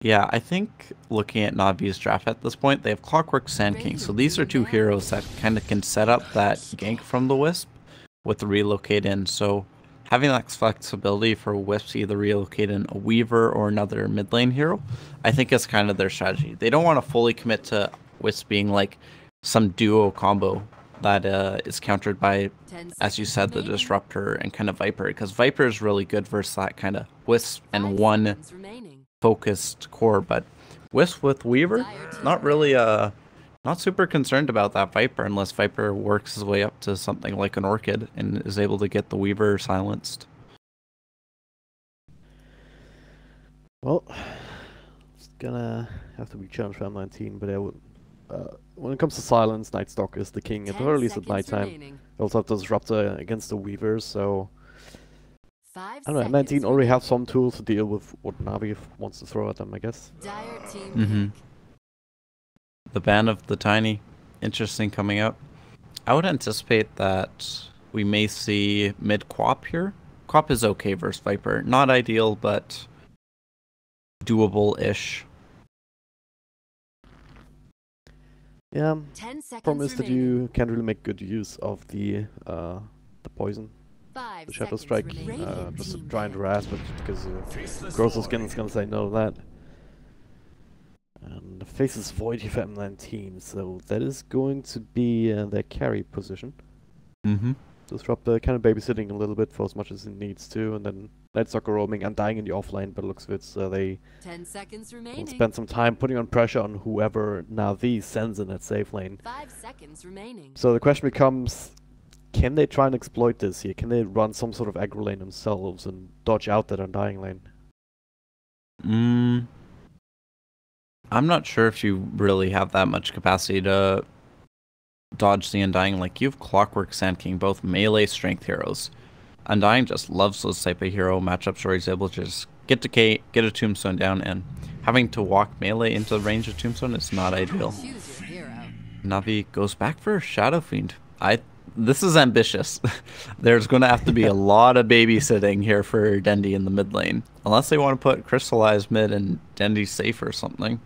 Yeah, I think looking at NaVi's draft at this point, they have Clockwork Sand King. So these are two heroes that kind of can set up that gank from the Wisp with the relocate in. So having that flexibility for Wisps to either relocate in a Weaver or another mid lane hero, I think is kind of their strategy. They don't want to fully commit to Wisp being like some duo combo that is countered by, as you said, the Disruptor and kind of Viper, because Viper is really good versus that kind of Wisp and one focused core, but Wisp with Weaver, not really not super concerned about that Viper unless Viper works his way up to something like an Orchid and is able to get the Weaver silenced. Well, it's gonna have to be challenged for M19, but I would, when it comes to silence, Nightstalk is the king, at the very least at nighttime. You also have the Disruptor against the Weavers, so I don't know, M19 already have some tools to deal with what NaVi wants to throw at them, I guess. The ban of the Tiny, interesting coming up. I would anticipate that we may see mid Quap here. Quap is okay versus Viper. Not ideal, but doable-ish. Yeah, problem is that you can't really make good use of the poison. The Shadow Strike, just to try and harass, but because Grosso Skin is gonna say no to that. And the face is void here for M19, so that is going to be their carry position. Disruptor kind of babysitting a little bit for as much as it needs to, and then Nightstalker roaming and dying in the offlane, but looks of it, so they will spend some time putting on pressure on whoever NaVi sends in that safe lane. 5 seconds remaining. So the question becomes, can they try and exploit this here? Can they run some sort of aggro lane themselves and dodge out that undying lane? I'm not sure if you really have that much capacity to dodge the Undying. Like, you have Clockwork Sand King, both melee strength heroes. Undying just loves those type of hero matchups where he's able to just get a Tombstone down, and having to walk melee into the range of Tombstone is not ideal. NaVi goes back for Shadow Fiend. This is ambitious. There's going to have to be a lot of babysitting here for Dendi in the mid lane. Unless they want to put Crystallized mid and Dendi safe or something.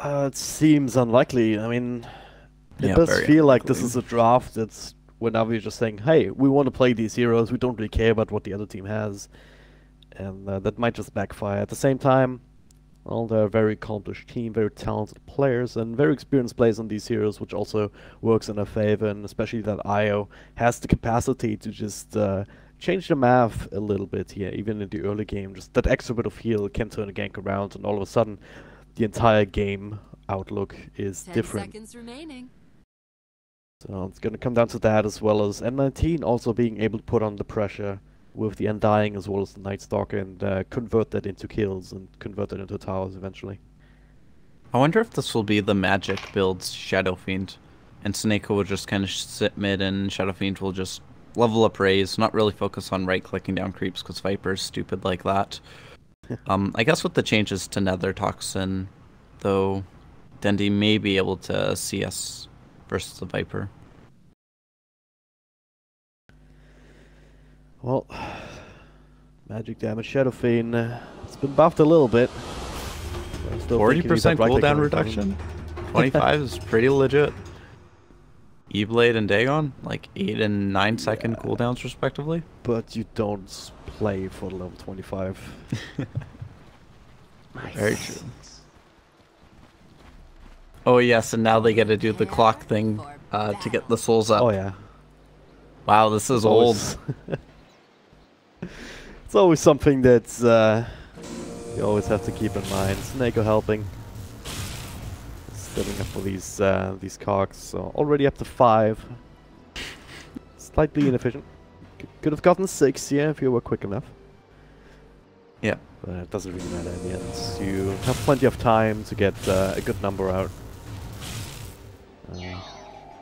It seems unlikely. I mean, it does feel like this is a draft that's where NaVi is just saying, hey, we want to play these heroes, we don't really care about what the other team has. And that might just backfire. At the same time, well, they're a very accomplished team, very talented players, and very experienced players on these heroes, which also works in their favor, and especially that IO has the capacity to just change the math a little bit here, even in the early game. Just that extra bit of heal can turn a gank around, and all of a sudden, the entire game outlook is different. 10 seconds remaining. So it's going to come down to that, as well as M19 also being able to put on the pressure with the Undying as well as the Nightstalker, and convert that into kills and convert that into towers eventually. I wonder if this will be the magic builds Shadow Fiend, and Snake will just kind of sit mid, and Shadow Fiend will just level up Raze, not really focus on right-clicking down creeps because Viper's stupid like that. I guess with the changes to Nether Toxin, though, Dendi may be able to CS versus the Viper. Well, magic damage, Shadow Fiend, it's been buffed a little bit. 40% cooldown reduction? 25 is pretty legit. E-Blade and Dagon, like 8 and 9 second cooldowns respectively. But you don't play for level 25. Very true. Oh yes, and now they get to do the clock thing to get the souls up. Oh yeah. Wow, this is old. It's always something that's you always have to keep in mind. Snako helping. Setting up for these cogs, so already up to 5. Slightly inefficient. Could have gotten 6, yeah, if you were quick enough. Yeah. But it doesn't really matter in the end. You have plenty of time to get a good number out.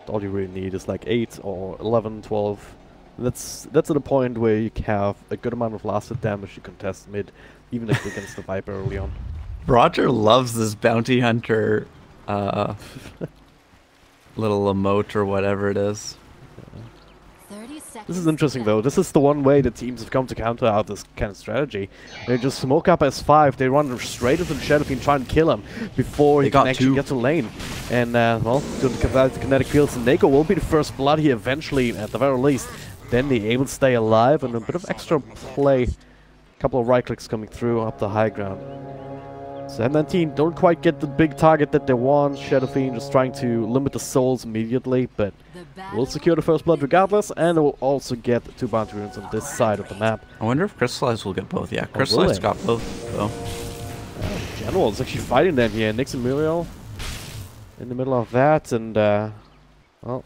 All you really need is like 8 or 11, 12. That's at a point where you have a good amount of lasted damage you can test mid, even if against the Viper early on. Roger loves this bounty hunter little emote or whatever it is. 30 seconds This is interesting though. This is the one way the teams have come to counter out this kind of strategy. They just smoke up S5, they run straight into the Shadow Fiend, try and kill him before he can actually get to lane. And well, to the kinetic fields, Neko will be the first blood here eventually, at the very least. Then they able to stay alive, and a bit of extra play. A couple of right clicks coming through up the high ground. So M19 don't quite get the big target that they want. Shadow Fiend just trying to limit the souls immediately, but will secure the first blood regardless, and it will also get 2 bounty runes on this side of the map. I wonder if Crystallize will get both. Yeah, Crystallize got both, though. General is actually fighting them here. Nyx and Muriel in the middle of that, and well,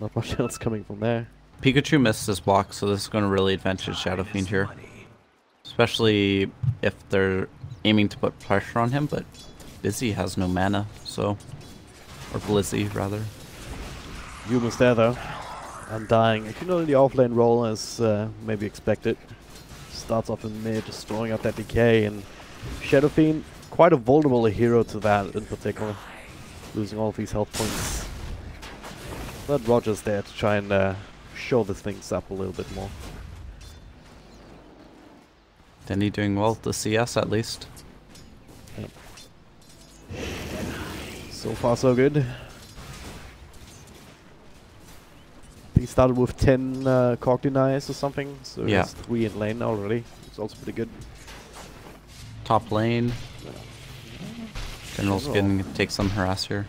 not much else coming from there. Pikachu missed his block, so this is going to really advantage Shadow Fiend here. Especially if they're aiming to put pressure on him, but Busy has no mana, so... Or Blizzy, rather. Yuma's there, though. Undying. If you know the offlane role as maybe expected. Starts off in mid, destroying out that decay, and Shadow Fiend, quite a vulnerable hero to that in particular. Losing all of these health points. But Roger's there to try and show the things up a little bit more. Denny doing well with the CS at least. Yep. So far so good. He started with 10 Cork deniers or something, so yeah. There's 3 in lane already. It's also pretty good. Top lane. General's gonna take some harass here.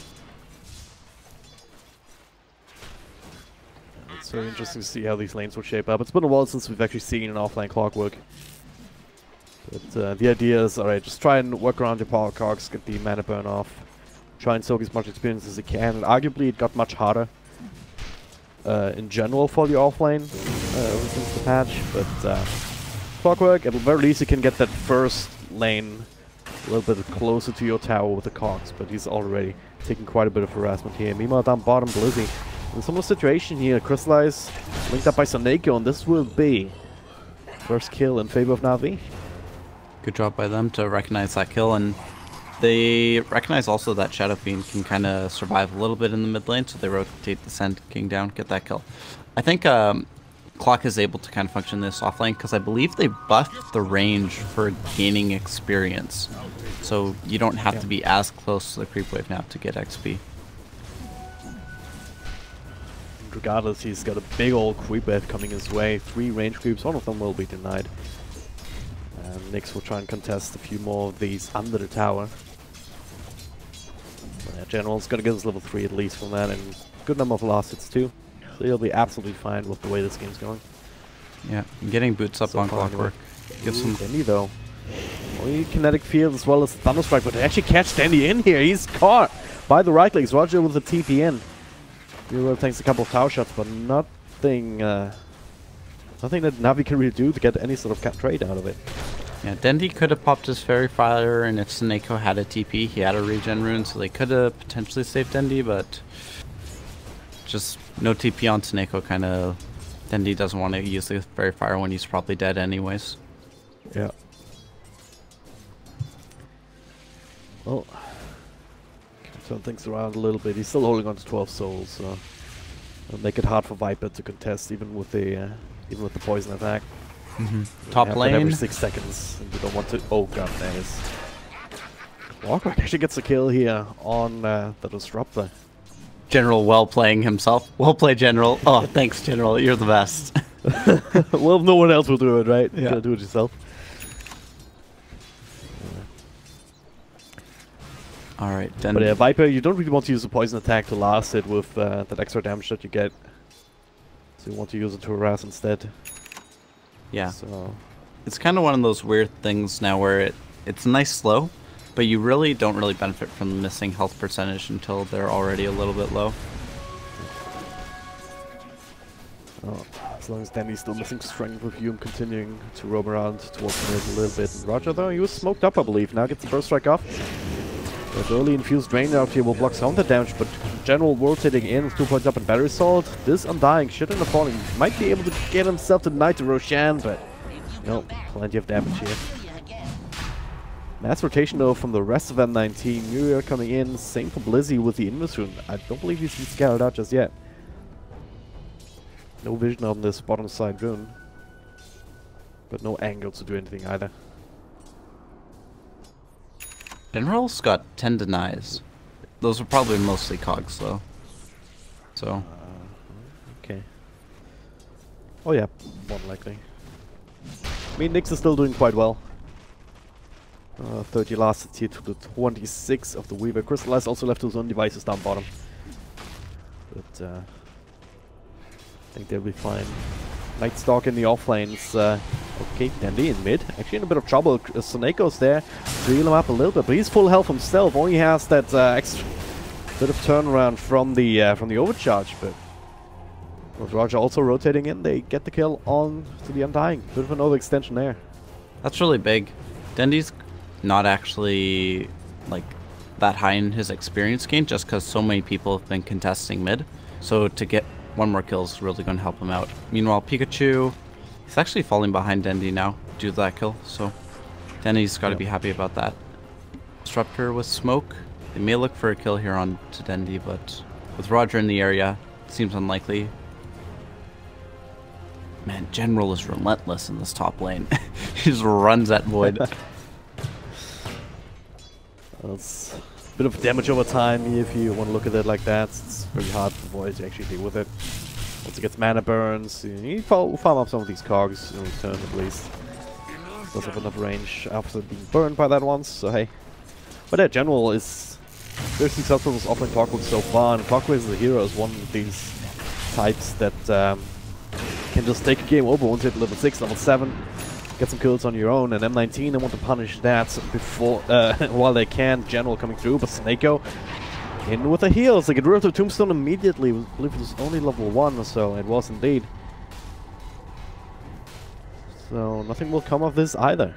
It's very interesting to see how these lanes will shape up. It's been a while since we've actually seen an offline Clockwork. But the idea is, alright, just try and work around your power cogs, get the mana burn off. Try and soak as much experience as you can. And arguably it got much harder in general for the offlane ever since the patch. But Clockwork, at the very least you can get that first lane a little bit closer to your tower with the cogs. But he's already taking quite a bit of harassment here. Meanwhile down bottom, Blizzy. In similar situation here, Crystallize linked up by Soneko, and this will be first kill in favor of NaVi. Good job by them to recognize that kill, and they recognize also that Shadow Fiend can kind of survive a little bit in the mid lane, so they rotate the Sand King down, get that kill. I think Clock is able to kind of function this offlane because I believe they buffed the range for gaining experience, so you don't have to be as close to the creep wave now to get XP. Regardless, he's got a big old creep wave coming his way. 3 range creeps, one of them will be denied. Nyx will try and contest a few more of these under the tower. Yeah, General's gonna get us level 3 at least from that, and good number of last hits too. So he'll be absolutely fine with the way this game's going. Yeah, getting boots up so on Clockwork. Gives some Dandy though. Only kinetic field as well as Thunderstrike, but they actually catch Dandy in here. He's caught by the right legs. Roger with the TP in. He takes a couple of tower shots, but nothing nothing that NaVi can really do to get any sort of trade out of it. Yeah, Dendy could have popped his Fairy Fire, and if Soneko had a TP, he had a regen rune, so they could have potentially saved Dendy, but just no TP on Soneko, kind of... Dendy doesn't want to use the Fairy Fire when he's probably dead anyways. Yeah. Well, turn things around a little bit. He's still holding on to 12 souls, so it'll make it hard for Viper to contest, even with the poison attack. Top lane. Every 6 seconds, and you don't want to. Oh god, there is. Warcraft actually gets a kill here on the disruptor. General well playing himself. Well played, General. Oh, thanks, General. You're the best. Well, no one else will do it, right? Yeah. You gotta do it yourself. Alright, then. But yeah, Viper, you don't really want to use a poison attack to last it with that extra damage that you get. So you want to use it to harass instead. Yeah. So it's kind of one of those weird things now where it's a nice slow, but you really don't really benefit from the missing health percentage until they're already a little bit low. Oh, as long as Danny's still missing strength with Hume continuing to roam around towards mid a little bit. And Roger though, he was smoked up I believe, now gets the first strike off. The early infused drain out here will block some of the damage, but General world hitting in with 2 points up and battery salt. This Undying should end up falling. Might be able to get himself tonight to Roshan, but no, plenty of damage here. Mass rotation though from the rest of M19. Muriel coming in, same for Blizzy with the Invis rune. I don't believe he's been scouted out just yet. No vision on this bottom side rune. But no angle to do anything either. General's got 10 denies. Those are probably mostly cogs though. So. Okay. Oh yeah, more than likely. I mean, Nyx is still doing quite well. 30 last here to the 26 of the Weaver. Crystallize also left his own devices down bottom. But I think they'll be fine. Nightstalk in the offlanes. Okay, Dandy in mid. Actually in a bit of trouble. Soneko's there to heal him up a little bit, but he's full health himself. Only has that extra bit of turnaround from the overcharge. But with Roger also rotating in, they get the kill on to the Undying. Bit of an overextension there. That's really big. Dendy's not actually like that high in his experience gain just because so many people have been contesting mid. So to get one more kill is really going to help him out. Meanwhile, Pikachu, he's actually falling behind Dendy now due to that kill. So Dendy's got to be happy about that. Disruptor with smoke. They may look for a kill here on to Dendy, but with Roger in the area, it seems unlikely. Man, General is relentless in this top lane. He just runs at Void. That's a bit of damage over time if you want to look at it like that. It's very hard for Void to actually deal with it. Once it gets mana burns, you need to farm up some of these cogs in return at least. Does have enough range after being burned by that once, so hey. But yeah, General is very successful with offering Clockwork so far, and Clockwork as a hero is one of these types that can just take a game over once you hit level 6, level 7. Get some kills on your own, and M19 they want to punish that before while they can. General coming through, but Snako in with the heals. They get rid of the tombstone immediately. I believe it was only level 1 or so. It was indeed. So nothing will come of this either.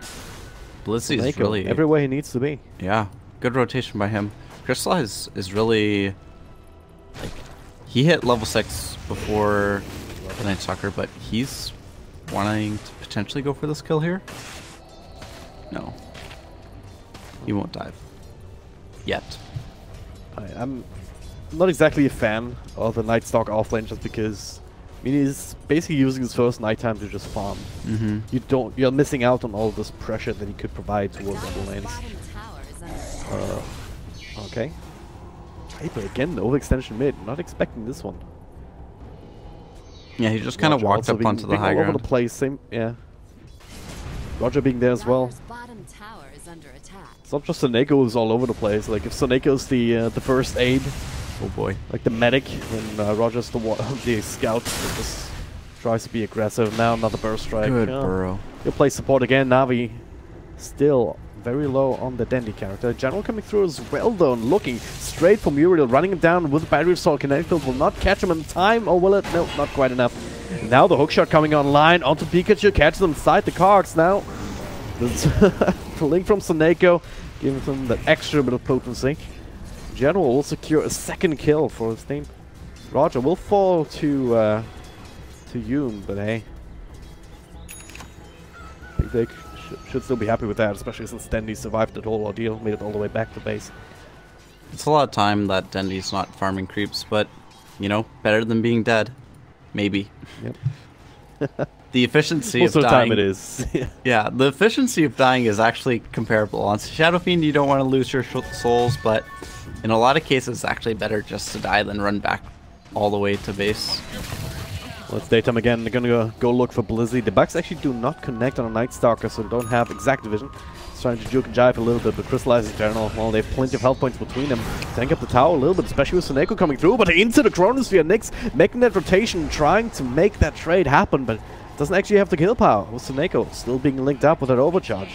Blizzy is really everywhere he needs to be. Yeah, good rotation by him. Crystallize is really like he hit level 6 before the Night Stalker, but he's wanting to potentially go for this kill here. No, he won't dive yet. I'm not exactly a fan of the Nightstalk offlane just because I mean he's basically using his first nighttime to just farm. You're missing out on all this pressure that he could provide towards other lanes. Okay. Hyper again, the overextension mid. Not expecting this one. Yeah, he just kind of walked up onto the high ground. All over the place, same, yeah. Roger being there as well. It's not just Soneko who's all over the place. Like if Soneko's the first aid, oh boy, like the medic, then Roger's the scout that just tries to be aggressive. Now another burst strike. Good burrow. He'll play support again. Navi still very low on the Dandy character. General coming through as well though, and looking straight for Muriel, running him down with battery assault. Kinetic field will not catch him in time, or will it? No, not quite enough. Now the hookshot coming online onto Pikachu, catches them inside the cogs now. The link from Soneko, giving them that extra bit of potency. General will secure a second kill for his team. Roger will fall to Yoon, but hey, I think they should still be happy with that, especially since Dendy survived that whole ordeal, made it all the way back to base. It's a lot of time that Dendy's not farming creeps, but you know, better than being dead. Maybe. Yep. The efficiency Most of dying. the time it is. Yeah, the efficiency of dying is actually comparable. On Shadow Fiend, you don't want to lose your souls, but in a lot of cases, it's actually better just to die than run back all the way to base. Well, it's daytime again. They're gonna go look for Blizzy. The bugs actually do not connect on a Night Stalker, so don't have exact vision. He's trying to juke and jive a little bit, but Crystallize in general, well, they have plenty of health points between them. Tank up the tower a little bit, especially with Soneko coming through, but into the Chronosphere. Nyx making that rotation, trying to make that trade happen, but doesn't actually have the kill power, with Soneko still being linked up with that overcharge.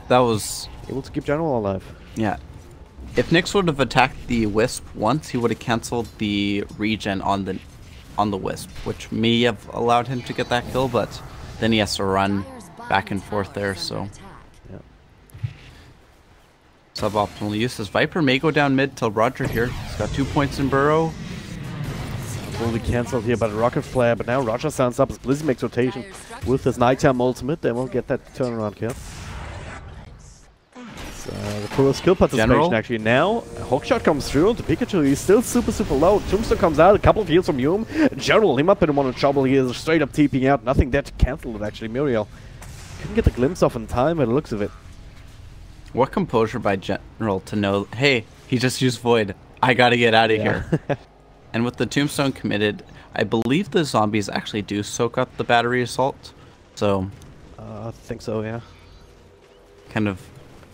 That was able to keep General alive. Yeah. If Nyx would have attacked the Wisp once, he would have cancelled the regen on the Wisp, which may have allowed him to get that kill, but then he has to run back and forth there, so. Yeah. Suboptimal use. As Viper may go down mid till Roger here. He's got 2 points in Burrow. Will be cancelled here by the Rocket Flare, but now Roger sounds up as Blizzy makes rotation with his nighttime ultimate. Then we'll get that turnaround kill. The full skill participation actually now. Hookshot comes through to Pikachu. He's still super low. Tombstone comes out. A couple of heals from Hume. General, he might put him on trouble. He is straight up TPing out. Nothing there to cancel it actually. Muriel couldn't get the glimpse off in time by the looks of it. What composure by General to know, hey, he just used Void. I gotta get out of here. And with the Tombstone committed, I believe the zombies actually do soak up the battery assault. So I think so, yeah. Kind of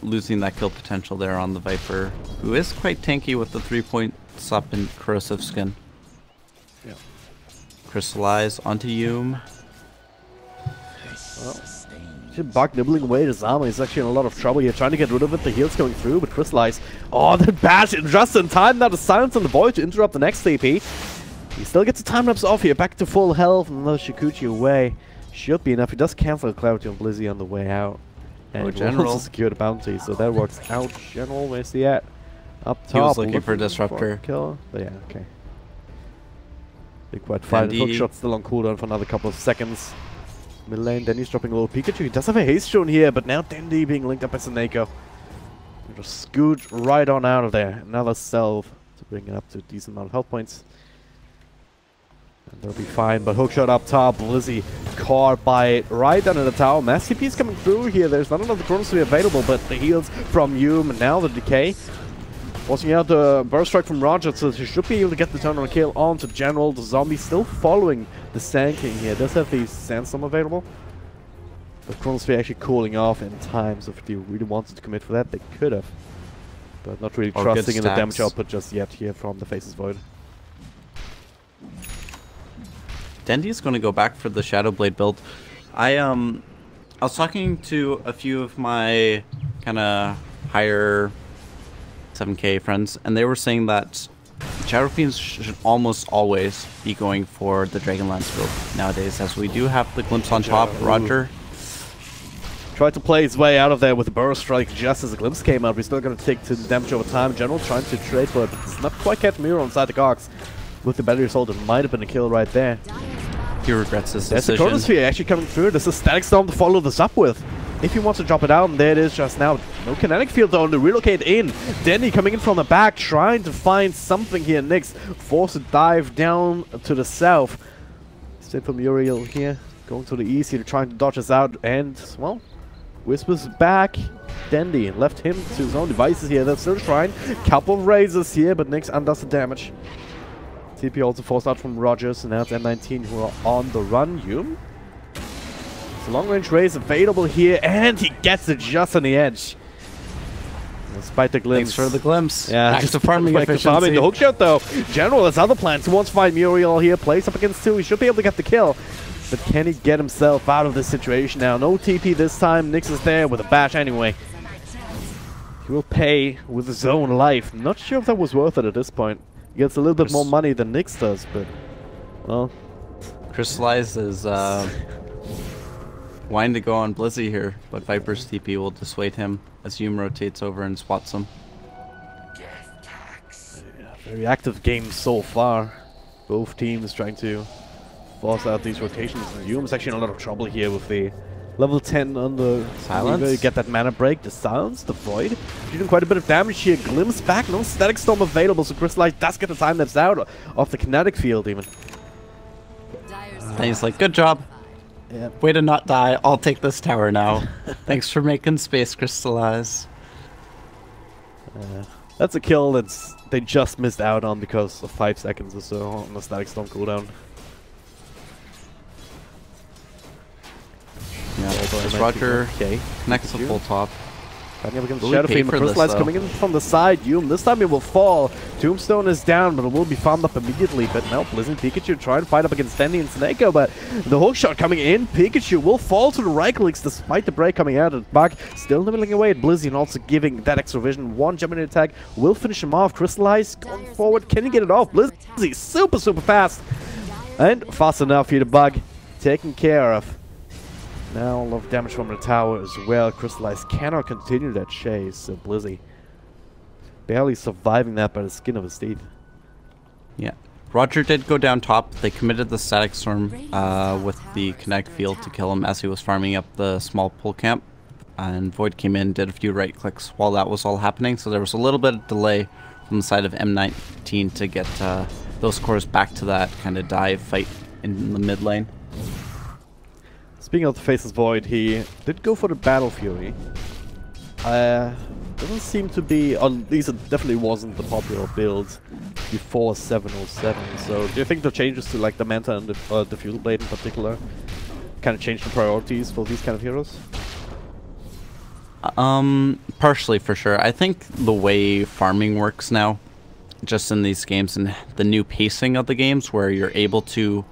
losing that kill potential there on the Viper, who is quite tanky with the 3 points up in corrosive skin. Yeah. Crystallize onto Yume. Well, Bug nibbling away his armor. He's actually in a lot of trouble here, trying to get rid of it. The heal's going through, but Crystallize. Oh, the bash just in time. Now the silence on the Void to interrupt the next TP. He still gets a time lapse off here, back to full health. Another Shikuchi away. Should be enough. He does cancel Clarity on Blizzy on the way out. And General also secured a bounty, so that works out. General, where's he at? Up top. He was looking for a disruptor. Kill. But yeah, okay. Big white fight. Hookshot still on cooldown for another couple of seconds. Mid lane, Denny's dropping a little Pikachu. He does have a haste shown here, but now Dendy being linked up by Seneko. Just scoot right on out of there. Another salve to bring it up to a decent amount of health points. And they'll be fine, but Hookshot up top, Blizzy caught by it right under the tower. Mass CP is coming through here. There's not another Chronosphere available, but the heals from Hume and now the decay. Forcing out the burst strike from Roger, so he should be able to get the turn on kill onto General. The zombie still following the Sand King here. Does have the Sandstorm available. But Chronosphere actually cooling off in time, so if they really wanted to commit for that, they could have. But not really trusting in the damage output just yet here from the Faceless Void. Dendy is going to go back for the Shadow Blade build. I was talking to a few of my kind of higher 7K friends, and they were saying that Shadow Fiends should almost always be going for the Dragonlance build nowadays, as we do have the Glimpse on top. Roger tried to play his way out of there with a Burrow Strike just as the Glimpse came out. We're still going to take to the damage over time. General trying to trade for it, but it's not quite catch Miro inside the Cox. With the battery assault, it might have been a kill right there. He regrets his decision. decision. There's a Chronosphere actually coming through. There's a Static Storm to follow this up with. If he wants to drop it down, there it is just now. No kinetic field though, to relocate in. Denny coming in from the back, trying to find something here. Nyx forced to dive down to the south. Stay from Uriel here, going to the east here, trying to dodge us out. And, well, Whispers back. Dendy left him to his own devices here. They're still trying. Couple of raises here, but Nyx undoes the damage. TP also forced out from Rogers, and now it's M19 who are on the run. Hume. It's a long-range raise available here, and he gets it just on the edge. Despite the glimpse. Thanks for the glimpse. Yeah, back to farming efficiency. The hookshot though. General has other plans. He wants to find Muriel here. Plays up against 2. He should be able to get the kill. But can he get himself out of this situation now? No TP this time. Nyx is there with a bash anyway. He will pay with his own life. Not sure if that was worth it at this point. He gets a little bit more money than Nyx does, but, well. Crystallize is wanting to go on Blizzy here, but Viper's TP will dissuade him as Hume rotates over and spots him. Yeah, very active game so far. Both teams trying to force out these rotations. Hume's actually in a lot of trouble here with the level 10 on the Silence. You get that mana break, the Silence, the Void. Doing quite a bit of damage here. Glimpse back, no Static Storm available, so Crystallize does get the time lapse out of the kinetic field even. And he's like, good job. Yep. Way to not die. I'll take this tower now. Thanks for making space, Crystallize. That's a kill they just missed out on because of 5 seconds or so on the Static Storm cooldown. Yeah, as Roger connects the full top. Shadow Fiend, Crystallize coming in from the side. Hume, this time it will fall. Tombstone is down, but it will be farmed up immediately. But now Blizzard Pikachu trying to fight up against Denny and Sneko, but the hookshot coming in. Pikachu will fall to the right clicks despite the break coming out at back. Still nibbling away at Blizzy and also giving that extra vision. One jumping attack will finish him off. Crystallize going forward. Can he get it off? Blizzy super fast. And fast enough here to Bug. Taken care of. Now a lot of damage from the tower as well. Crystallize cannot continue that chase, so Blizzy barely surviving that by the skin of his teeth. Yeah. Roger did go down top. They committed the Static Storm with the Connect field to kill him as he was farming up the small pull camp. and Void came in, did a few right clicks while that was all happening, so there was a little bit of delay from the side of M19 to get those cores back to that kind of dive fight in the mid lane. Speaking of the Faceless Void, he did go for the Battle Fury. Doesn't seem to be, or at least it definitely wasn't the popular build before 707. So do you think the changes to like the Manta and the Fuel Blade in particular kind of changed the priorities for these kind of heroes? Partially for sure. I think the way farming works now, just in these games, and the new pacing of the games where you're able to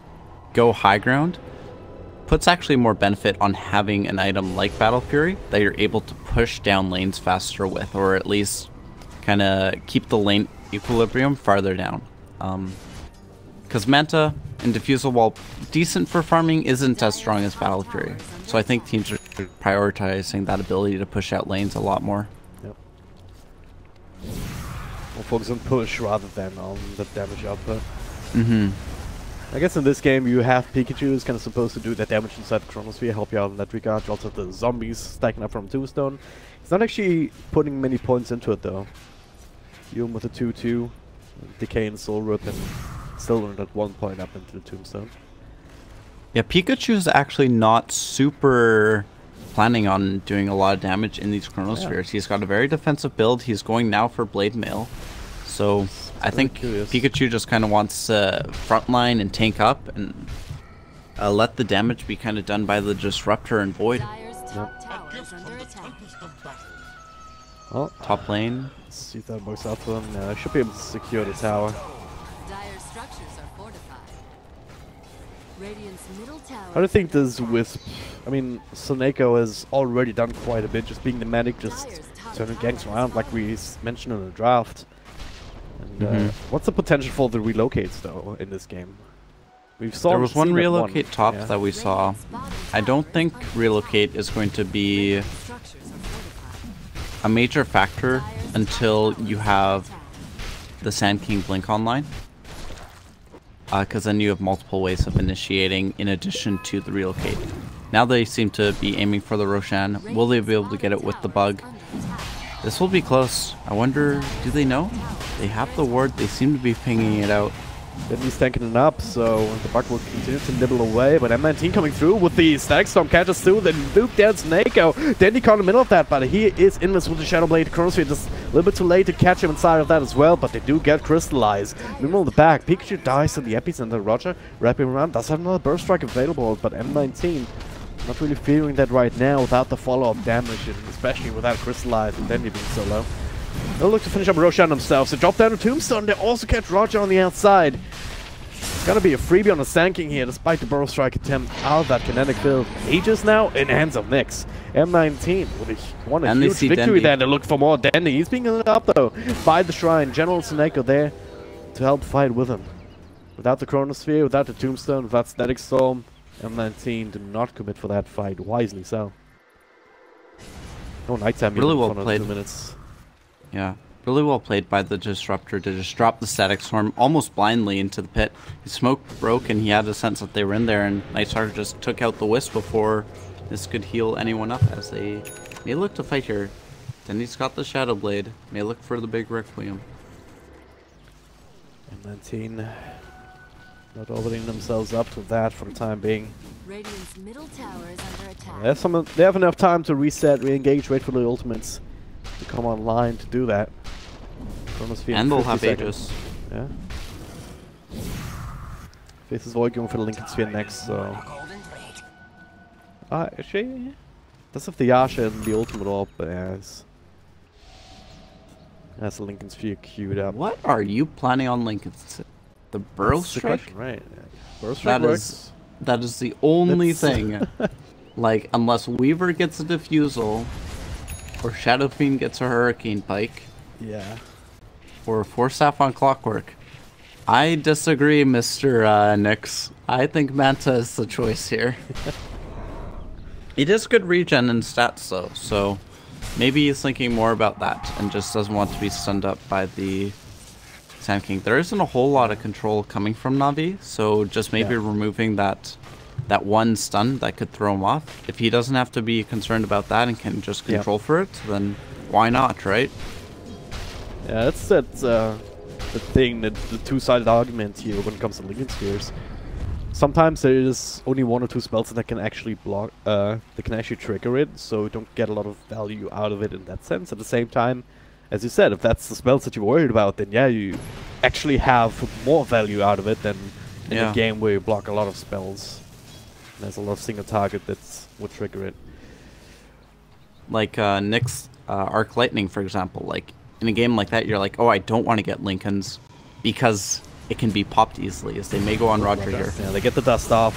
go high ground, puts actually more benefit on having an item like Battle Fury that you're able to push down lanes faster with, or at least kind of keep the lane equilibrium farther down. Because Manta and Diffusal, while decent for farming, isn't as strong as Battle Fury. So I think teams are prioritizing that ability to push out lanes a lot more. Yep. More focus on push rather than on the damage output. I guess in this game you have Pikachu who's kind of supposed to do that damage inside the Chronosphere, help you out in that regard. You also have the zombies stacking up from Tombstone. It's not actually putting many points into it though. Yum with a 2-2, Decay and Soul Root, and still at 1 point up into the Tombstone. Yeah, Pikachu is actually not super planning on doing a lot of damage in these Chronospheres. He's got a very defensive build. He's going now for Blade Mail. So I think Pikachu just kind of wants to frontline and tank up and let the damage be kind of done by the Disruptor and Void. Well, top lane. Let's see if that works out for him. Should be able to secure the tower. How do you think this Wisp? I mean, Soneko has already done quite a bit, just being the medic, just turning ganks around like we mentioned in the draft. And what's the potential for the relocates though in this game? There was one relocate top that we saw. I don't think relocate is going to be a major factor until you have the Sand King Blink online. Because then you have multiple ways of initiating in addition to the relocate. Now they seem to be aiming for the Roshan. Will they be able to get it with the bug? This will be close. I wonder, do they know? They have the ward. They seem to be pinging it out. He's tanking it up, so the bug will continue to nibble away. But M19 coming through with the Static Storm catches through, then loop down Soneko. Then he caught in the middle of that, but he is invincible to Shadow Blade. Chronosphere just a little bit too late to catch him inside of that as well, but they do get crystallized. Meanwhile in the back, Pikachu dies to the epicenter. Roger wrapping around, does have another burst strike available, but M19 not really feeling that right now without the follow-up damage, and especially without crystallized and then being so low. They'll look to finish up Roshan themselves. They drop down to Tombstone. They also catch Roger on the outside. It's gonna be a freebie on the Sand King here, despite the Burrow Strike attempt out of that kinetic field. Aegis now in the hands of Nyx. M19 with a huge victory there. They look for more Dandy. He's being lit up though by the Shrine. General Soneko there to help fight with him. Without the Chronosphere, without the Tombstone, without Static Storm, M19 did not commit for that fight. Wisely so. No nighttime. Really well played. 2 minutes. Yeah, really well played by the Disruptor to just drop the Static Storm almost blindly into the pit. His smoke broke and he had a sense that they were in there, and Nightstalker just took out the Wisp before this could heal anyone up, as they may look to fight here. Then he's got the Shadow Blade, may look for the big Requiem. M19 not opening themselves up to that for the time being. Radiant's middle tower is under attack. They have enough time to reset, re-engage, wait for the ultimates to come online to do that. And they'll have Aegis. Yeah. Faces Void going for the Lincoln Sphere next, so... actually... Does have the Yasha and the ultimate orb, but yeah, that's the Lincoln Sphere queued up. What are you planning on Lincoln's? The Burrow Strike? Question, right. Burrow Strike works. That is the only thing. Like, unless Weaver gets a Diffusal, or Shadow Fiend gets a Hurricane Pike. Yeah. Or Force Staff on Clockwork. I disagree, Mr. Nyx. I think Manta is the choice here. It is good regen and stats though, so maybe he's thinking more about that and just doesn't want to be stunned up by the Sand King. There isn't a whole lot of control coming from NaVi, so just maybe removing that that one stun that could throw him off. If he doesn't have to be concerned about that and can just control for it, then why not, right? Yeah, that's the thing, the two-sided argument here when it comes to Lincoln Spheres. Sometimes there is only one or two spells that can actually block, that can actually trigger it, so you don't get a lot of value out of it in that sense. At the same time, as you said, if that's the spells that you're worried about, then yeah, you actually have more value out of it than in a game where you block a lot of spells. There's a lot of single target that would trigger it. Like Nick's Arc Lightning, for example. Like in a game like that, you're like, oh, I don't want to get Lincolns because it can be popped easily, as they may go on Roger here. Yeah, they get the dust off.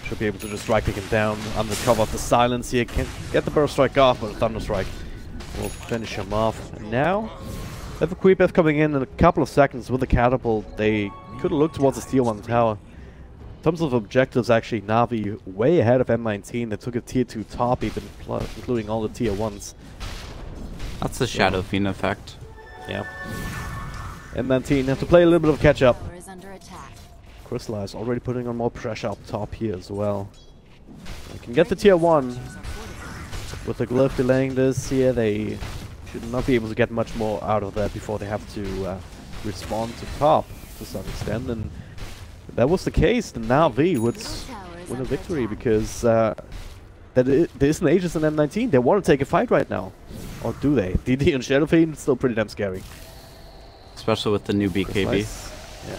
Should be able to just right-click him down under cover of the silence here. Can get the burst strike off, but a thunder strike will finish him off. And now, they have a creep F coming in a couple of seconds with the catapult. They could look towards the tier 1 tower. In terms of objectives, actually, NaVi way ahead of M19. They took a tier 2 top, even including all the tier 1s. That's the Shadow Fiend effect. Yeah. M19 have to play a little bit of catch up. Crystallize already putting on more pressure up top here as well. They can get the tier 1. With the glyph delaying this here, they should not be able to get much more out of that before they have to respond to top to some extent. And if that was the case, then NaVi would win a victory, because there isn't Aegis in M19. They want to take a fight right now. Or do they? DD and Shadow Fiend, still pretty damn scary. Especially with the new BKB. Yeah.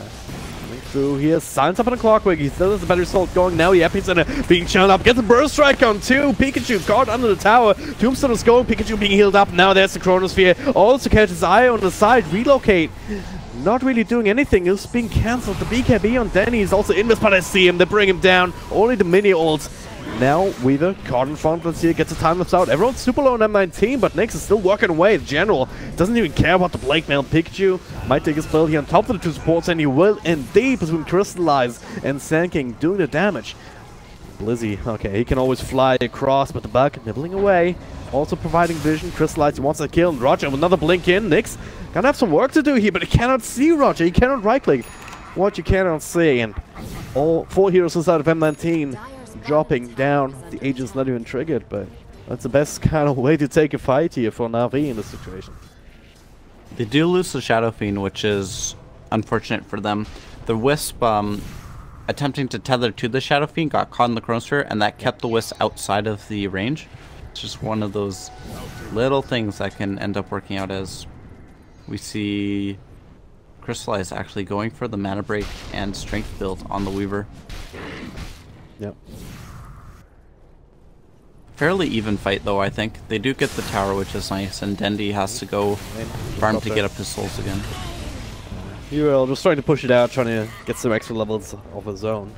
Coming through here. Silence up on the clockwork. He still has a better assault going now. The Epicenter being channeled up. Gets a burst strike on 2. Pikachu caught under the tower. Tombstone is going. Pikachu being healed up. Now there's the Chronosphere. Also catches his eye on the side. Relocate. Not really doing anything. It's being cancelled. The BKB on Danny is also in this, but I see him. They bring him down. Only the mini ults. Now Weaver caught in front. Let's see, gets a time lapse out. Everyone's super low on M19, but Nyx is still working away. The general doesn't even care about the Blake Mail. Pikachu might take his spell here on top of the 2 supports, and he will indeed, between Crystallize and Sand King doing the damage. Blizzy, okay, he can always fly across, but the bug nibbling away. Also providing vision. Crystallize, he wants to kill. And Roger with another blink in. Nyx gonna have some work to do here, but he cannot see Roger. He cannot right click what you cannot see. And all 4 heroes inside of M19 dropping down. The Aegis not even triggered, but that's the best kind of way to take a fight here for NaVi in this situation. They do lose the Shadow Fiend, which is unfortunate for them. The Wisp, attempting to tether to the Shadow Fiend, got caught in the Chronosphere, and that kept the Wisp outside of the range. It's just one of those little things that can end up working out, as we see Crystallize actually going for the mana break and strength build on the Weaver. Yep. Fairly even fight, though, I think. They do get the tower, which is nice, and Dendi has to go farm to get up his souls again. UL just trying to push it out, trying to get some extra levels of his own.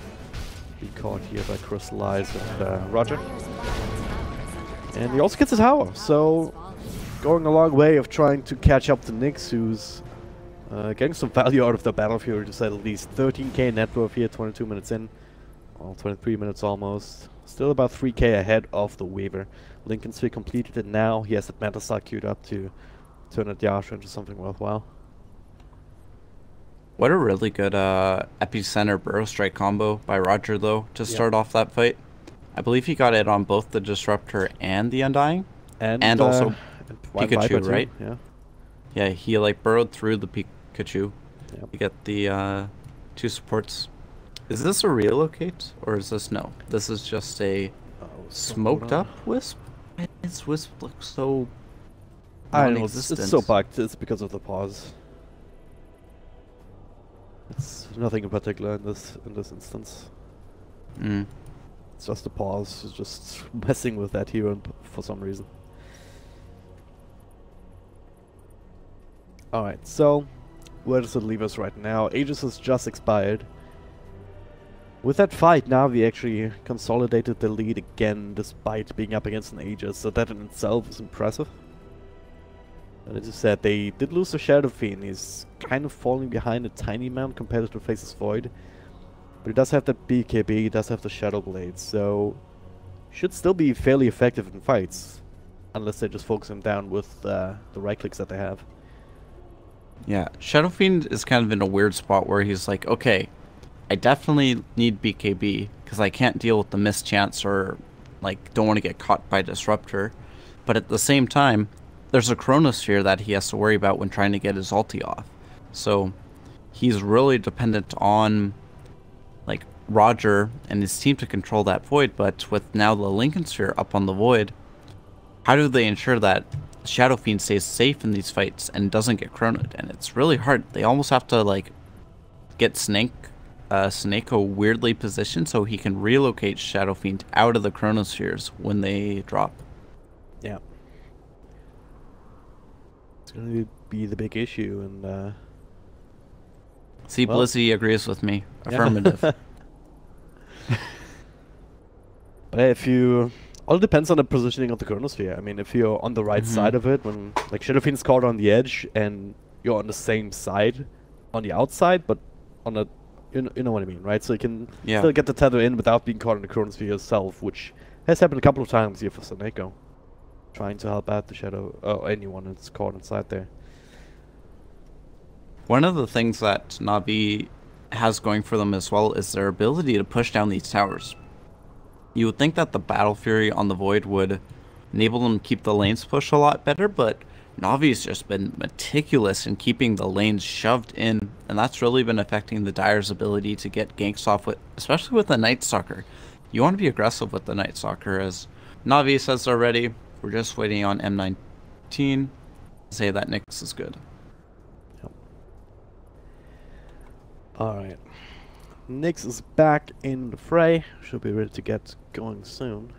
Be caught here by Crystallize and Roger. And he also gets a tower, so going a long way of trying to catch up to Nyx, who's getting some value out of the battlefield, to say at least. 13k net worth here, 22 minutes in. Well, 23 minutes almost. Still about 3k ahead of the Weaver. Lincoln Sphere completed it now. He has that Manta Star queued up to turn that Yasha into something worthwhile. What a really good Epicenter Burrow Strike combo by Roger, though, to start off that fight. I believe he got it on both the Disruptor and the Undying. And also Pikachu, right? Yeah. Yeah, he like burrowed through the Pikachu to get the 2 supports. Is this a relocate, or is this no? This is just a smoked up Wisp? His Wisp looks so I don't know, it's so bugged. It's because of the pause. It's nothing in particular in this instance. It's just the pause. It's just messing with that hero for some reason. Alright, so where does it leave us right now? Aegis has just expired. With that fight, NaVi actually consolidated the lead again, despite being up against an Aegis, so that in itself is impressive. And as you said, they did lose the Shadow Fiend. He's kind of falling behind a tiny amount compared to Faceless Void. But he does have the BKB, he does have the Shadow Blade, so should still be fairly effective in fights. Unless they just focus him down with the right clicks that they have. Yeah, Shadow Fiend is kind of in a weird spot where he's like, okay, I definitely need BKB because I can't deal with the mischance or like don't want to get caught by Disruptor. But at the same time, there's a Chronosphere that he has to worry about when trying to get his ulti off. So he's really dependent on like Roger and his team to control that Void, but with now the Lincoln Sphere up on the Void, how do they ensure that Shadow Fiend stays safe in these fights and doesn't get chronoed? And it's really hard. They almost have to like get Snako weirdly positioned so he can relocate Shadow Fiend out of the Chronospheres when they drop. Yeah. It's going to be the big issue, and see, well, Blizzy agrees with me. Affirmative. But if you... All depends on the positioning of the Chronosphere. I mean, if you're on the right side of it, when like Shadow Fiend's caught on the edge, and you're on the same side on the outside, but on a... You know what I mean, right? So you can still get the tether in without being caught in the Chronosphere yourself, which has happened a couple of times here for Snako. Trying to help out the Shadow... anyone that's caught inside there. One of the things that NaVi has going for them as well is their ability to push down these towers. You would think that the Battle Fury on the Void would enable them to keep the lanes pushed a lot better, but NaVi's just been meticulous in keeping the lanes shoved in, and that's really been affecting the Dire's ability to get ganks off, with, especially with the Night Stalker. You want to be aggressive with the Night Stalker, as NaVi says already. We're just waiting on M19 to say that Nyx is good. Yep. Alright. Nyx is back in the fray. Should be ready to get going soon.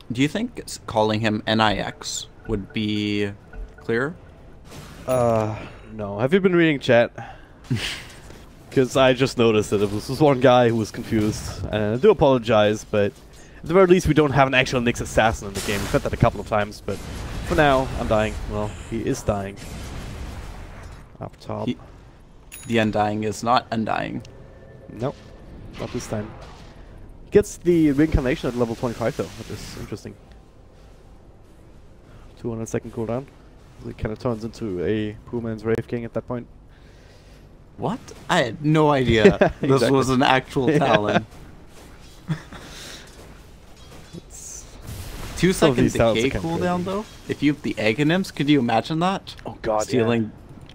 Do you think calling him NIX would be clearer? No. Have you been reading chat? Because I just noticed that it was this one guy who was confused. And I do apologize, but at the very least we don't have an actual Nyx assassin in the game. We've had that a couple of times, but for now, I'm dying. Well, he is dying. Up top. The Undying is not undying. Nope, not this time. He gets the reincarnation at level 25 though, which is interesting. 200-second cooldown. It kind of turns into a poor man's Wraith King at that point. What? I had no idea this was an actual Talon. 2 second decay cooldown though? If you have the Aghanims, could you imagine that? Oh god, stealing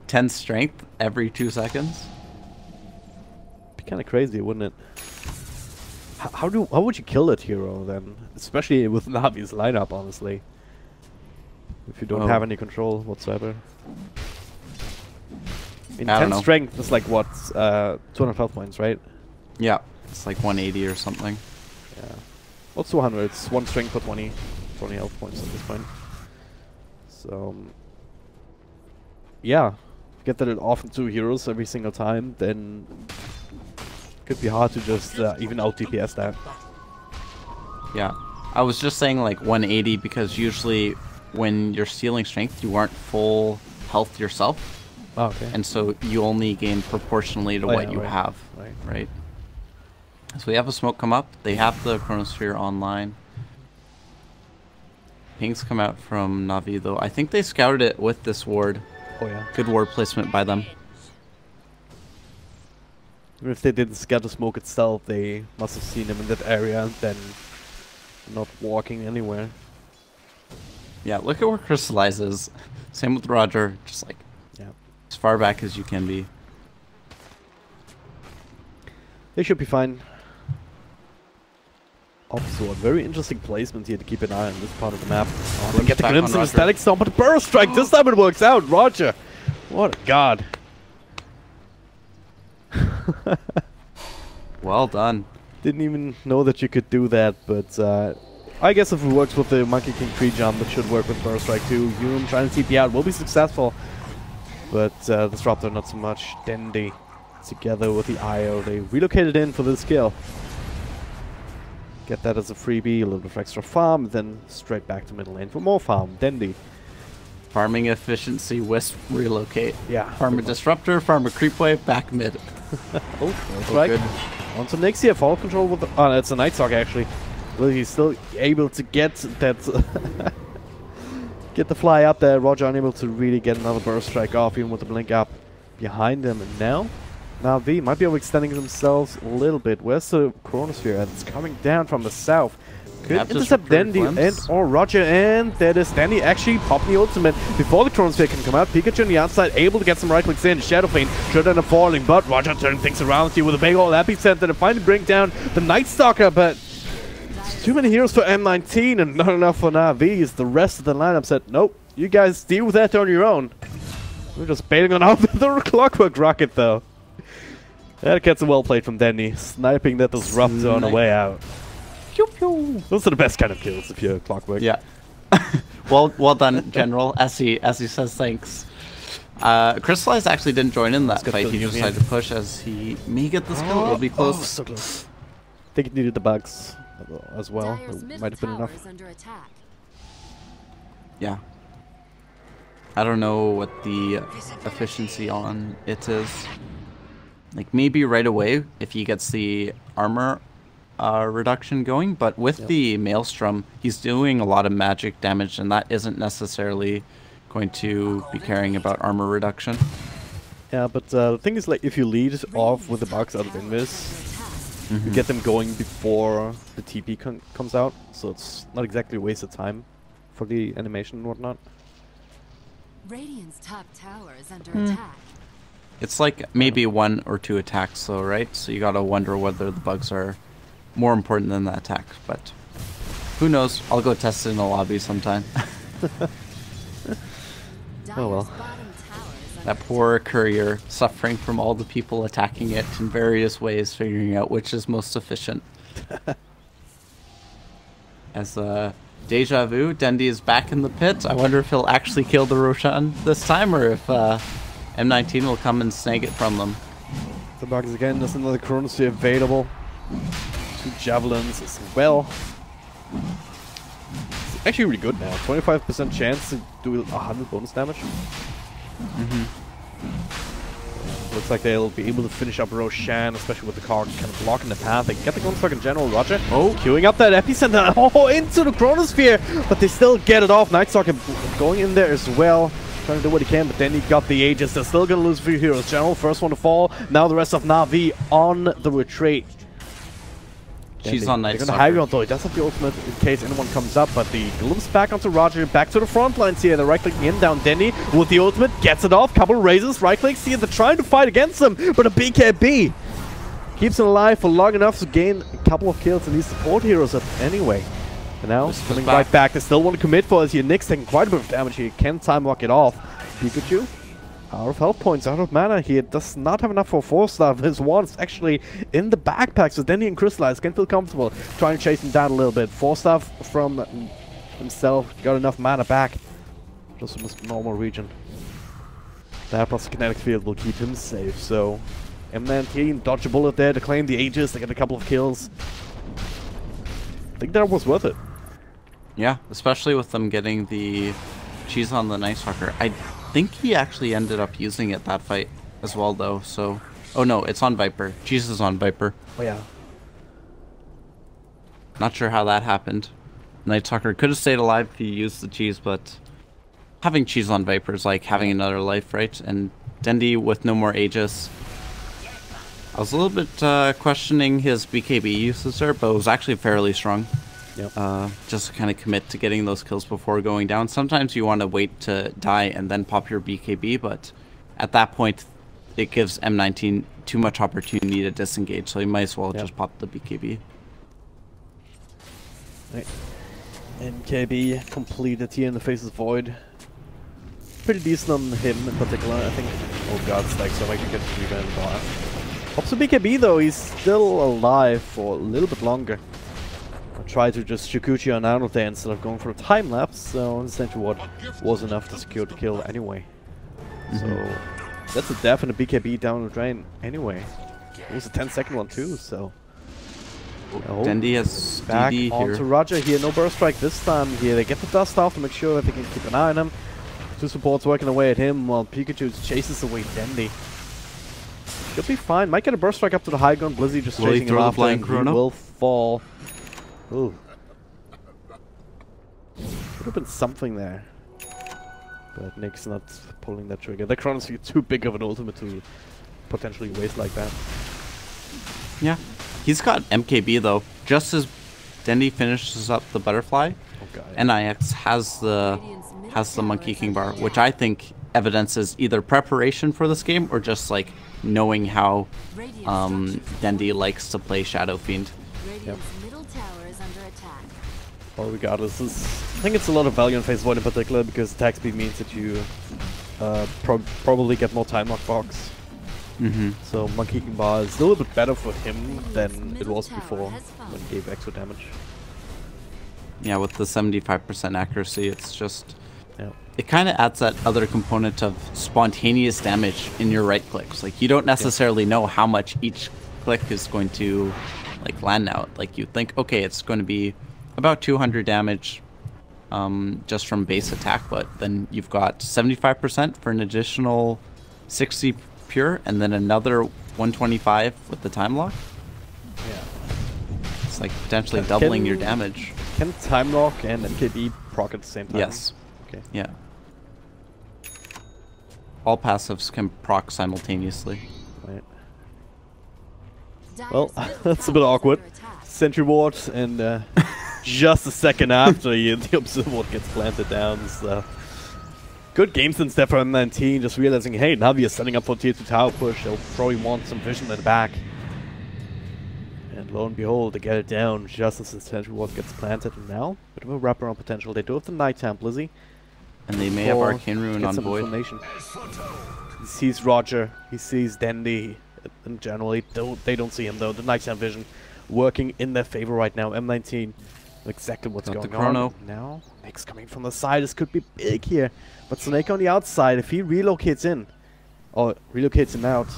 10 strength every 2 seconds? Kind of crazy, wouldn't it? How would you kill that hero then? Especially with NaVi's lineup, honestly. If you don't have any control whatsoever. In 10 strength is like what? 200 health points, right? Yeah, it's like 180 or something. Yeah. What's 200? It's 1 strength for 20 health points at this point. So yeah, get that off in 2 heroes every single time, then could be hard to just even out DPS that. Yeah, I was just saying like 180 because usually when you're stealing strength, you aren't full health yourself. Oh, okay. And so you only gain proportionally to what you have. Right. So we have a smoke come up. They have the Chronosphere online. Pings come out from NaVi though. I think they scouted it with this ward. Oh yeah. Good ward placement by them. Even if they didn't scout the smoke itself, they must have seen him in that area and then not walking anywhere. Yeah, look at where Crystallize is. Same with Roger, just like as far back as you can be. They should be fine. Also, a very interesting placement here to keep an eye on this part of the map. Oh, they get the Crimson Static Storm, but the Burst Strike, this time it works out! Roger! What a god. Well done. Didn't even know that you could do that, but I guess if it works with the Monkey King 3 jump, it should work with Burst Strike too. Hume trying to TP out will be successful, but Disruptor not so much. Dendi together with the IO, they relocated in for this kill. Get that as a freebie, a little bit of extra farm, then straight back to middle lane for more farm. Dendi. Farming efficiency, Wisp, relocate. Yeah. Farm a Disruptor, farm a Creep Wave, back mid. Oh, right. Good. On to Nyx here, fall control with the... Oh, it's a Night Stalker actually. Well, he's still able to get that... get the fly up there. Roger unable to really get another Burst Strike off, even with the blink up behind him. And now, NaVi might be overextending themselves a little bit. Where's the Chronosphere? It's coming down from the south. Could intercept Dandy and or Roger, and that is Dandy actually popping the ultimate before the Chronosphere can come out. Pikachu on the outside, able to get some right clicks in. Shadow Flame should end up falling, but Roger turning things around here with a big old epicenter to finally bring down the Night Stalker, but too many heroes for M19 and not enough for NaVi. The rest of the lineup said, nope, you guys deal with that on your own. We're just bailing on out the Clockwork Rocket though. That gets a well played from Dandy, sniping that Disruptor on the way out. Pew pew. Those are the best kind of kills if you're Clockwork. Yeah. well done, General. As he says thanks. Crystallize actually didn't join in that fight. He decided to push as he may get this kill. It'll be close. Oh, so close. I think it needed the bugs as well. It might have been enough. Yeah. I don't know what the efficiency on it is. Like maybe right away if he gets the armor reduction going, but with the Maelstrom, he's doing a lot of magic damage, and that isn't necessarily going to be caring about armor reduction. Yeah, but the thing is, like, if you lead off with the bugs out of Invis, you get them going before the TP comes out, so it's not exactly a waste of time for the animation and whatnot. Radiant's top tower is under attack. It's like maybe 1 or 2 attacks though, right? So you gotta wonder whether the bugs are more important than the attack, but who knows? I'll go test it in the lobby sometime. Oh well. That poor courier suffering from all the people attacking it in various ways, figuring out which is most efficient. As Deja Vu, Dendi is back in the pit. I wonder if he'll actually kill the Roshan this time, or if M19 will come and snag it from them. The bugs again, there's another Chronosphere available. 2 javelins as well. It's actually really good now. 25% chance to do 100 bonus damage. Looks like they'll be able to finish up Roshan, especially with the card kind of blocking the path. They get the Gunstock in general. Roger. Oh, queuing up that epicenter. Oh, into the Chronosphere, but they still get it off. Nightstalker going in there as well, trying to do what he can, but then he got the Aegis. They're still gonna lose a few heroes. General, first one to fall. Now the rest of NaVi on the retreat. She's on Nightstalker. They're gonna high ground though. He does have the ultimate in case anyone comes up, but the glimpse back onto Roger, back to the front lines here. They're right clicking in, down Denny with the ultimate, gets it off, couple raises, right clicks here. They're trying to fight against him, but a BKB keeps him alive for long enough to gain a couple of kills and these support heroes up anyway. And now coming right back. They still want to commit for us here. Nick's taking quite a bit of damage here. Can time lock it off. Pikachu out of health points, out of mana here. Does not have enough for 4-star. His wand's actually in the backpack, so Denny and Crystallize can feel comfortable trying to chase him down a little bit. 4-star from himself, got enough mana back. Just in this normal region. That plus the kinetic field will keep him safe, so M19 dodge a bullet there to claim the Aegis. They get a couple of kills. I think that was worth it. Yeah, especially with them getting the cheese on the Night Stalker. I think he actually ended up using it that fight as well though, so... Oh no, it's on Viper. Cheese is on Viper. Oh yeah. Not sure how that happened. Night Stalker could have stayed alive if he used the cheese, but... Having cheese on Viper is like having another life, right? And Dendi with no more Aegis. I was a little bit questioning his BKB usage there, but it was actually fairly strong. Yep. Just to kind of commit to getting those kills before going down. Sometimes you want to wait to die and then pop your BKB, but at that point it gives M19 too much opportunity to disengage, so you might as well just pop the BKB. Right. MKB completed here in the Faceless Void. Pretty decent on him in particular, I think. Oh god, Stag so I can get the rebound bar. Pops the BKB though, he's still alive for a little bit longer. I'll try to just Shukuchi on out of there instead of going for a time lapse, so essentially what was enough to secure the kill anyway. So that's a definite BKB down the drain anyway. It was a 10-second one too, so. Dendi has back DD onto here. Roger here, no burst strike this time here. They get the dust off to make sure that they can keep an eye on him. 2 supports working away at him while Pikachu chases away Dendi. Should be fine. Might get a burst strike up to the high ground. Blizzy just chasing him after, and he will fall. Ooh. Could have been something there. But Nick's not pulling that trigger. The Chronosphere too big of an ultimate to potentially waste like that. Yeah. He's got MKB though. Just as Dendi finishes up the butterfly, NIX has the Monkey King bar, which I think evidences either preparation for this game or just like knowing how Dendi likes to play Shadow Fiend. Yep. Well, regardless, I think it's a lot of value in phase 1 in particular, because attack speed means that you probably get more time lock box. So Monkey King bar is a little bit better for him than it was before when he gave extra damage. Yeah, with the 75% accuracy, it's just... It kind of adds that other component of spontaneous damage in your right clicks. Like, you don't necessarily know how much each click is going to like land now. Like, you think, okay, it's going to be about 200 damage just from base attack, but then you've got 75% for an additional 60 pure, and then another 125 with the time lock. Yeah. It's like potentially doubling your damage. Can time lock and MKB proc at the same time? Yes. Okay. Yeah. All passives can proc simultaneously. Right. Well, that's a bit awkward. Sentry ward, and just a second after the observer ward gets planted down. So good game sense there for M19, just realizing, hey, NaVi is setting up for tier 2 tower push. They'll probably want some vision in the back. And lo and behold, they get it down just as the sentry ward gets planted. And now, bit of a wraparound potential. They do have the Nighttime Blizzy. And they may have Arcane Rune on Void. He sees Roger, he sees Dendi, and generally they don't see him though. The Nighttime Vision working in their favor right now. M19, exactly what's going on. Now, Nick's coming from the side. This could be big here. But Snake on the outside, if he relocates in, or relocates him out,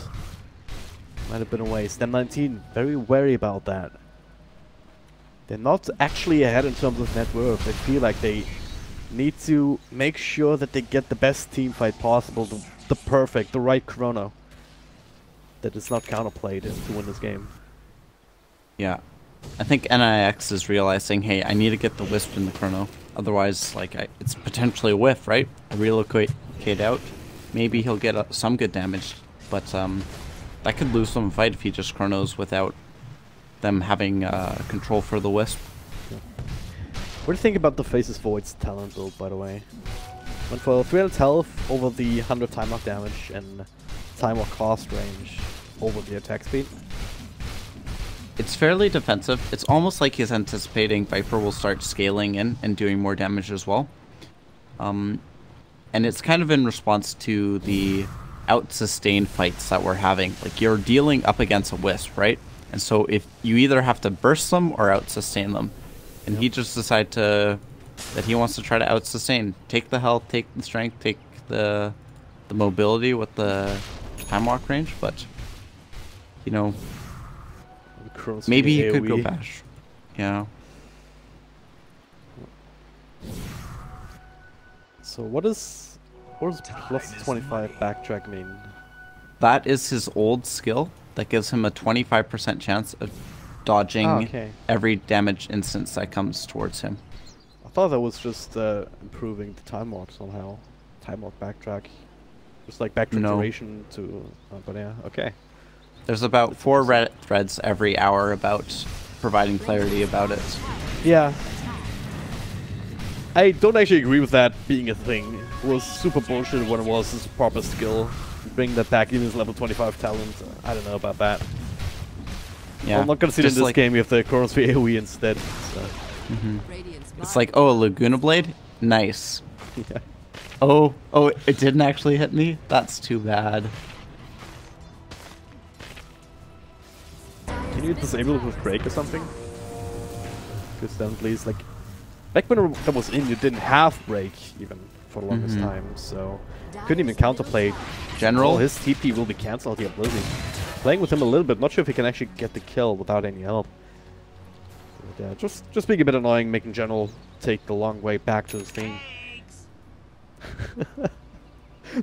might have been a waste. M19, very wary about that. They're not actually ahead in terms of net worth. They feel like they need to make sure that they get the best team fight possible, the perfect, the right chrono that is not counterplayed to win this game. Yeah. I think NIX is realizing, hey, I need to get the Wisp in the chrono. Otherwise, like, it's potentially a whiff, right? I relocate out. Maybe he'll get some good damage, but that could lose some fight if he just chronos without them having control for the Wisp. What do you think about the Faces Void's talent build, by the way? Went for 300 health over the 100 time lock damage and time lock cost range over the attack speed. It's fairly defensive. It's almost like he's anticipating Viper will start scaling in and doing more damage as well. And it's kind of in response to the out-sustain fights that we're having. Like, you're dealing up against a Wisp, right? And so if you either have to burst them or out-sustain them. And he just decided that he wants to try to out-sustain. Take the health, take the strength, take the mobility with the time walk range, but, you know, maybe he could go bash. Yeah. So what does plus 25 backtrack mean? That is his old skill that gives him a 25% chance of dodging every damage instance that comes towards him. I thought that was just improving the time walk somehow. Time walk backtrack. Just like backtrack duration to... but yeah, okay. There's about 4 Reddit threads every hour about providing clarity about it. Yeah. I don't actually agree with that being a thing. It was super bullshit when it was his proper skill. Bring that back in his level 25 talent. I don't know about that. Yeah, I'm not gonna see it in this game. You have the Chronos for AoE instead. So. It's like, oh, a Laguna Blade? Nice. Yeah. Oh, it didn't actually hit me? That's too bad. Can you disable it with break or something? Good down, please. Like, back when that was in, you didn't have break even for the longest time, so couldn't even counterplay. General, his TP will be cancelled here, Blizzy. Playing with him a little bit, not sure if he can actually get the kill without any help. But yeah, just being a bit annoying, making General take the long way back to his team.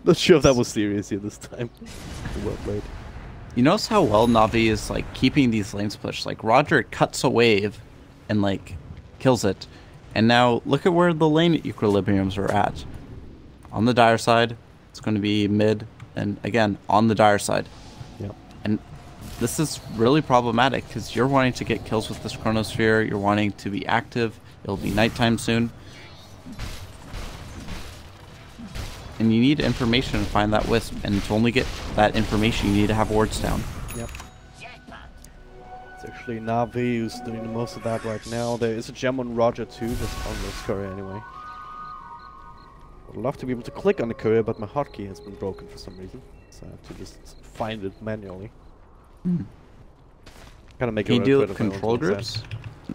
Not sure if that was serious here this time. Well played. You notice how well NaVi is like keeping these lanes pushed. Like, Roger cuts a wave and like kills it. And now look at where the lane equilibriums are at. On the dire side, it's going to be mid, and again, on the dire side. Yeah. this is really problematic because you're wanting to get kills with this Chronosphere. You're wanting to be active. It'll be nighttime soon. And you need information to find that Wisp. And to only get that information, you need to have wards down. Yep. It's actually NaVi who's doing the most of that right now. There is a gem on Roger too, just on this courier anyway. Would love to be able to click on the courier, but my hotkey has been broken for some reason. So I have to just find it manually. Kind of make Can you do control groups?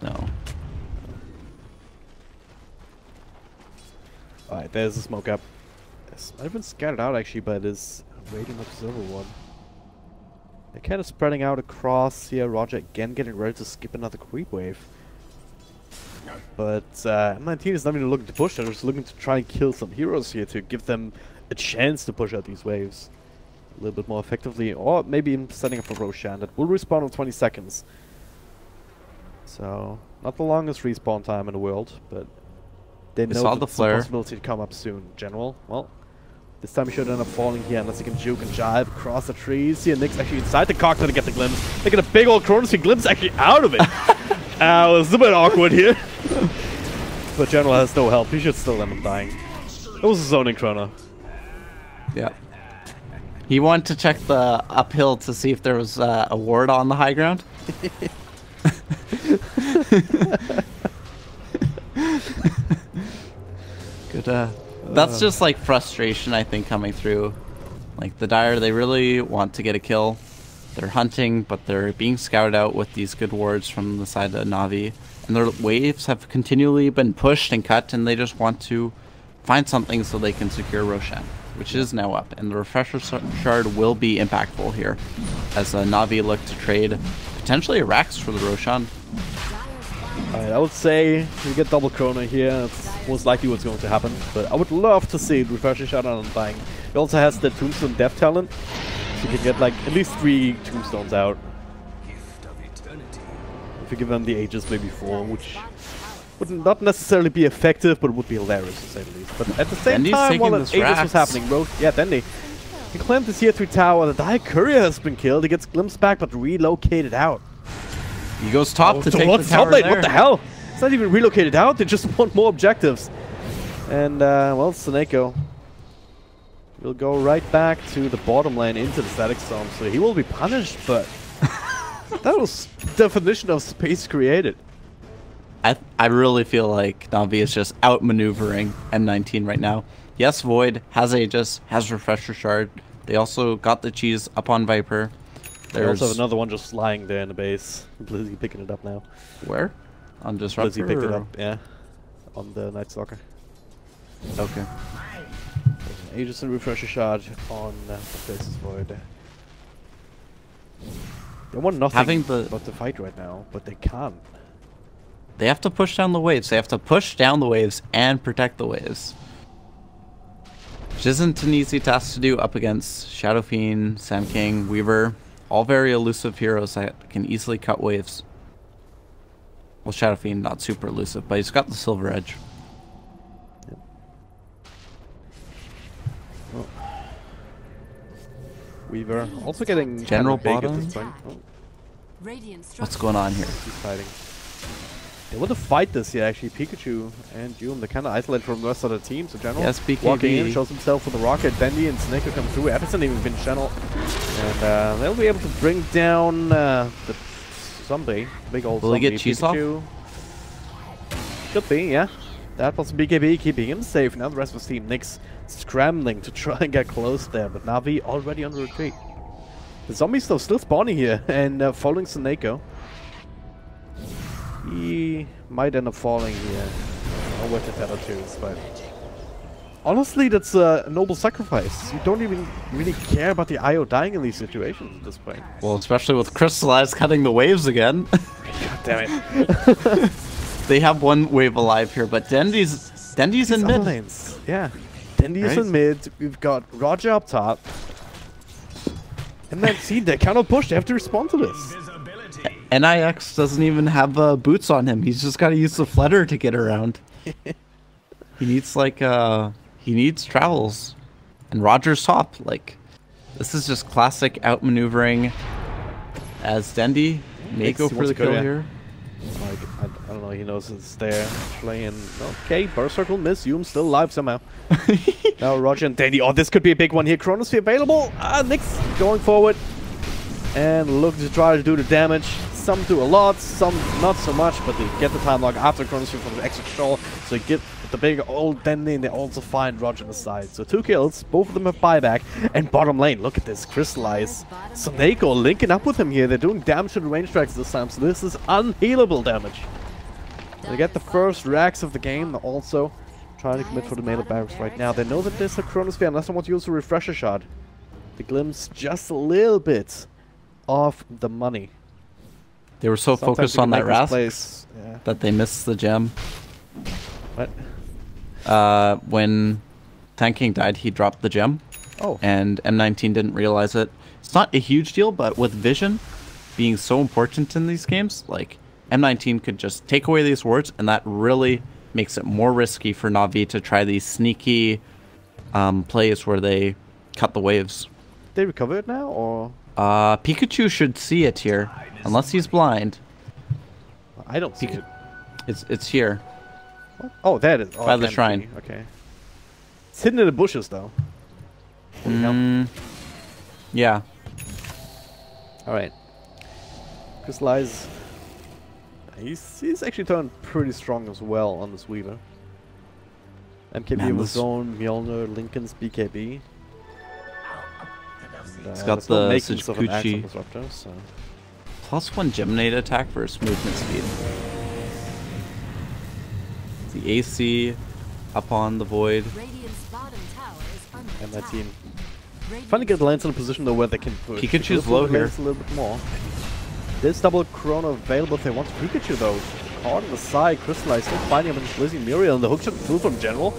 No. Alright, there's the smoke up. It's might have been scattered out actually by this Radiant Observer one. They're kind of spreading out across here. Roger again getting ready to skip another creep wave. But M19 is not even looking to push, they're just looking to try and kill some heroes here to give them a chance to push out these waves a little bit more effectively, or maybe even setting up for Roshan that will respawn in 20 seconds. So, not the longest respawn time in the world, but they know that it's a possibility to come up soon. General, well, this time he should end up falling here unless he can juke and jive across the trees. Here, Nick's actually inside the cockpit to get the glimpse. Look at a big old Chronosphere glimpse actually out of it. It was a bit awkward here. But General has no help. He should still end up dying. It was a zoning chrono. Yeah. He wanted to check the uphill to see if there was a ward on the high ground. Good. That's just like frustration, I think, coming through. Like the Dire, they really want to get a kill. They're hunting, but they're being scouted out with these good wards from the side of NaVi. And their waves have continually been pushed and cut, and they just want to find something so they can secure Roshan, which is now up. And the Refresher Shard will be impactful here, as NaVi look to trade potentially a Rax for the Roshan. Alright, I would say we get double Chrono here. That's most likely what's going to happen. But I would love to see the Refresher Shard on dying. He also has the Tombstone Death talent, so you can get like at least 3 Tombstones out. If you give them the Aegis maybe 4, which would not necessarily be effective, but would be hilarious to say the least. But at the same time, while the Aegis was happening, Dendi, he claimed this here through tower. The Dire Courier has been killed. He gets glimpsed back, but relocated out. He goes top to take the tower there. What the hell? It's not even relocated out. They just want more objectives. And well, Seneko will go right back to the bottom lane into the static storm. So he will be punished, but that was definition of space created. I really feel like NaVi is just outmaneuvering M19 right now. Yes, Void has Aegis, has Refresher Shard. They also got the cheese up on Viper. They also have another one just lying there in the base. Blizzy picking it up now. Where? On Disruptor? Blizzy picked it up, yeah. On the Night Stalker. Okay. Aegis and Refresher Shard on the Faces Void. They want nothing but to fight right now, but they can't. They have to push down the waves. They have to push down the waves and protect the waves. Which isn't an easy task to do up against Shadow Fiend, Sand King, Weaver. All very elusive heroes that can easily cut waves. Well, Shadow Fiend not super elusive, but he's got the Silver Edge. Yep. Oh. Weaver also getting General big bottom. at this point. Oh. What's going on here? He's fighting. They want to fight this here actually. Pikachu and Doom, they're kind of isolated from the rest of the team. So General walking in, shows himself with the rocket. Dendi and Snake come through. Epicent even been channeled. And they'll be able to bring down the zombie. Big old zombie. Will he get cheese off? Should be, yeah. That was BKB keeping him safe. Now the rest of the team, Nyx scrambling to try and get close there. But NaVi already on the retreat. The zombies though still spawning here and following Seneko. He might end up falling here. I'll wait to tether too, but honestly, that's a noble sacrifice. You don't even really care about the IO dying in these situations at this point. Well, especially with Crystallize cutting the waves again. God damn it. They have one wave alive here, but Dendi's in mid. Lanes. Yeah. Dendi's in mid. We've got Roger up top. And then see, they cannot push. They have to respond to this. NIX doesn't even have boots on him. He's just got to use the flutter to get around. He needs like he needs travels, and Roger's top. Like, this is just classic outmaneuvering. as Dendi may go for the kill here. Like, I don't know, he knows it's there. Playing. Okay, burst circle miss. Yum still alive somehow. Now Roger and Dendi. Oh, this could be a big one here. Chronosphere available. Nyx going forward. And look to try to do the damage. Some do a lot, some not so much, but they get the time lock after Chronosphere from the extra control. So they get the big old Dendi and they also find Roger on the side. So 2 kills, both of them have buyback. And bottom lane, look at this, Crystallize. Soneko linking up with him here. They're doing damage to the range tracks this time, so this is unhealable damage. They get the first racks of the game. They're also trying to commit for the melee barracks right now. They know that there's a Chronosphere unless they want to use a refresher shot. They glimpse just a little bit of the money. They were so focused on that Rask that they missed the gem. What? When Tanking died, he dropped the gem. Oh. And M19 didn't realize it. It's not a huge deal, but with vision being so important in these games, like M19 could just take away these wards, and that really makes it more risky for NaVi to try these sneaky plays where they cut the waves. They recover it now, or? Pikachu should see it here, unless he's blind. I don't see it. It's here. What? Oh, that is. Oh, by the shrine. Okay. It's hidden in the bushes, though. Yeah. Alright. Crystallize. He's actually turned pretty strong as well on this Weaver. MKB with zone, Mjolnir, Lincoln's BKB. He's got the Suchukuchi. So. +1 Geminate attack versus movement speed. The AC up on the Void. And that team. Trying to get the lanes in a position though where they can push. Pikachu's low here. A little bit more. There's double Chrono available if they want Pikachu though. Caught on the side, Crystallize still fighting against Blizzy and Muriel, and the hookshot full from General.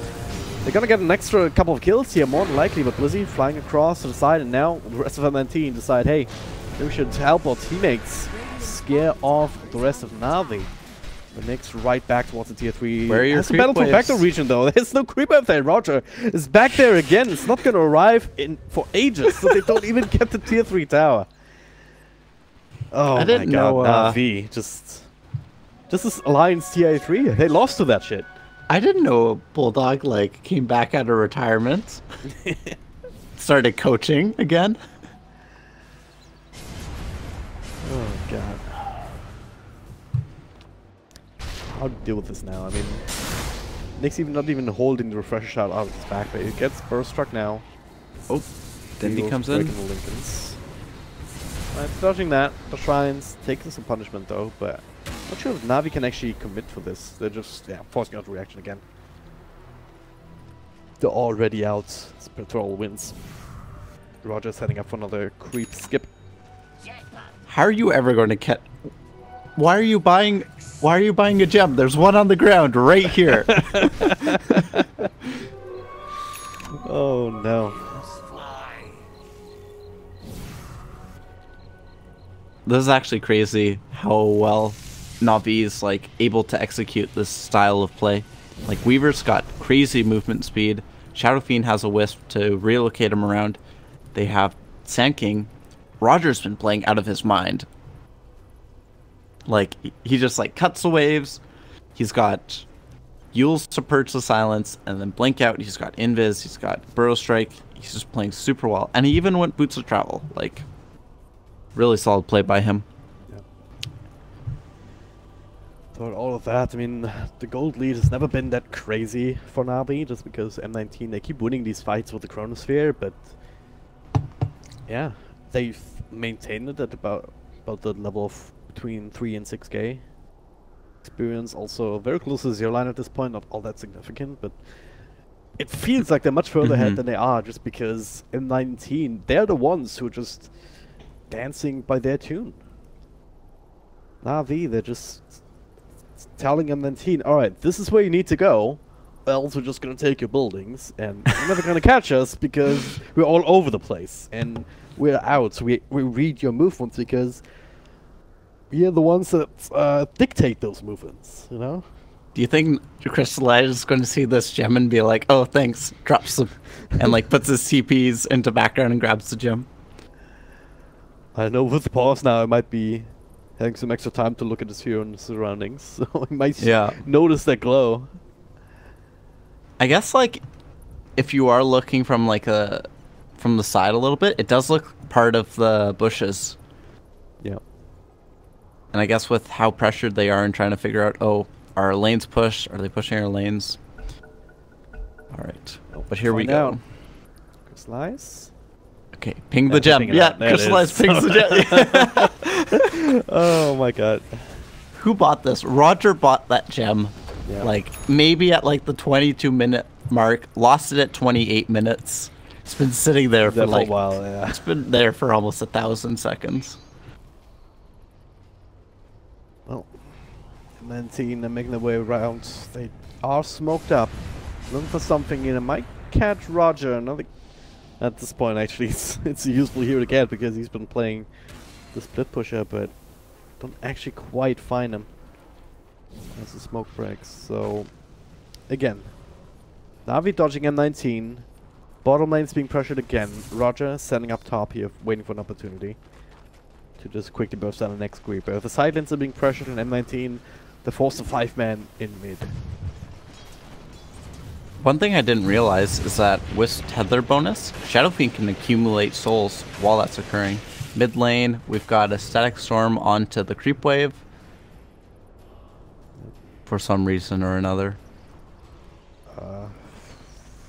They're gonna get an extra couple of kills here, more than likely, but Blizzy flying across to the side, and now the rest of M19 decide, hey, maybe we should help our teammates scare off the rest of NaVi. The next right back towards the tier 3. Where are your creep battle for Vector region though. There's no creep up there. Roger is back there again. It's not gonna arrive in for ages, so they don't even get the tier 3 tower. Oh I didn't my god, know, NaVi. Just this Alliance TI3. They lost to that shit. I didn't know Bulldog like came back out of retirement. Started coaching again. Oh god. How to deal with this now? I mean, Nick's not even holding the refresher shot out of his back, but he gets burst struck now. Oh, then he comes in. The Lincolns. Right, dodging that. The shrines taking some punishment though, but not sure if NaVi can actually commit for this. They're just forcing out reaction again. They're already out. Patrol wins. Roger's heading up for another creep skip. How are you ever going to get? Why are you buying a gem? There's one on the ground right here. Oh no. This is actually crazy how well NaVi is like able to execute this style of play. Like Weaver's got crazy movement speed. Shadow Fiend has a wisp to relocate him around. They have Sand King. Roger's been playing out of his mind. Like he just like cuts the waves. He's got Yules to purge the silence, and then blink out. He's got Invis. He's got Burrow Strike. He's just playing super well, and he even went Boots of Travel. Like really solid play by him. Yeah. For all of that, I mean, the gold lead has never been that crazy for NaVi, just because M19 they keep winning these fights with the Chronosphere, but yeah, they've maintained it at about the level of between 3 and 6k. Experience also very close to 0 line at this point, not all that significant, but it feels like they're much further ahead than they are, just because M19, they're the ones who are just dancing by their tune. NaVi, they're just telling M19, alright, this is where you need to go, else we're just gonna take your buildings, and you're never gonna catch us because we're all over the place, and we're out, so we read your movements because we are the ones that dictate those movements, you know? Do you think Crystallize is going to see this gem and be like, oh, thanks, drops them, and like puts his CPs into background and grabs the gem? I know with the pause now, I might be having some extra time to look at his hero and surroundings, so I might notice that glow. I guess like if you are looking from like from the side a little bit, it does look part of the bushes. Yeah. And I guess with how pressured they are and trying to figure out, oh, are our lanes pushed? Are they pushing our lanes? All right. But here we go. Crystallize. Okay, ping the gem. Yeah, Crystallize pings the gem. Oh my god. Who bought this? Roger bought that gem. Yeah. Like maybe at like the 22-minute mark, lost it at 28 minutes. It's been sitting there for like a while, yeah. It's been there for almost 1,000 seconds. Well, M19, they're making their way around. They are smoked up. Looking for something in. It might catch Roger. Another. At this point, actually, it's a useful hero to get because he's been playing the split pusher, but don't actually quite find him as the smoke breaks. So, again, NaVi dodging M19. Bottom lane's being pressured again. Roger standing up top here, waiting for an opportunity to just quickly burst down the next creeper. The side lanes are being pressured in M19. They force the 5-man in mid. One thing I didn't realize is that with Tether bonus, Shadow Fiend can accumulate souls while that's occurring. Mid lane, we've got a Static Storm onto the creep wave for some reason or another.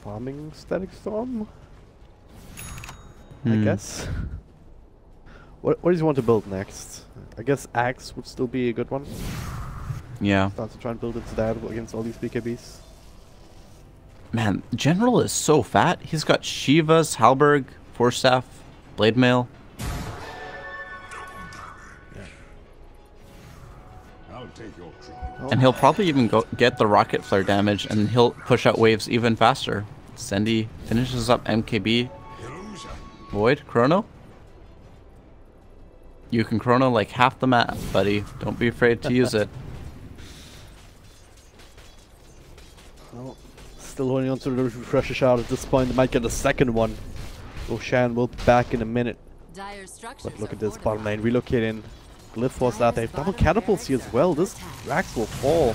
Farming Static Storm? I guess. What do you want to build next? I guess Axe would still be a good one. Yeah. Start to try and build into that against all these BKBs. Man, General is so fat. He's got Shivas, Halberg, Force Staff, Blade Mail. Yeah. I'll take your and he'll probably even get the rocket flare damage, and he'll push out waves even faster. Sendy finishes up MKB. Void, Chrono? You can Chrono like half the map, buddy. Don't be afraid to use it. Well, still holding on to the refresher shot at this point. They might get a second one. Roshan will be back in a minute. But look at this bottom lane relocating. Glyph Force out. They have double catapults here as well. This Rax will fall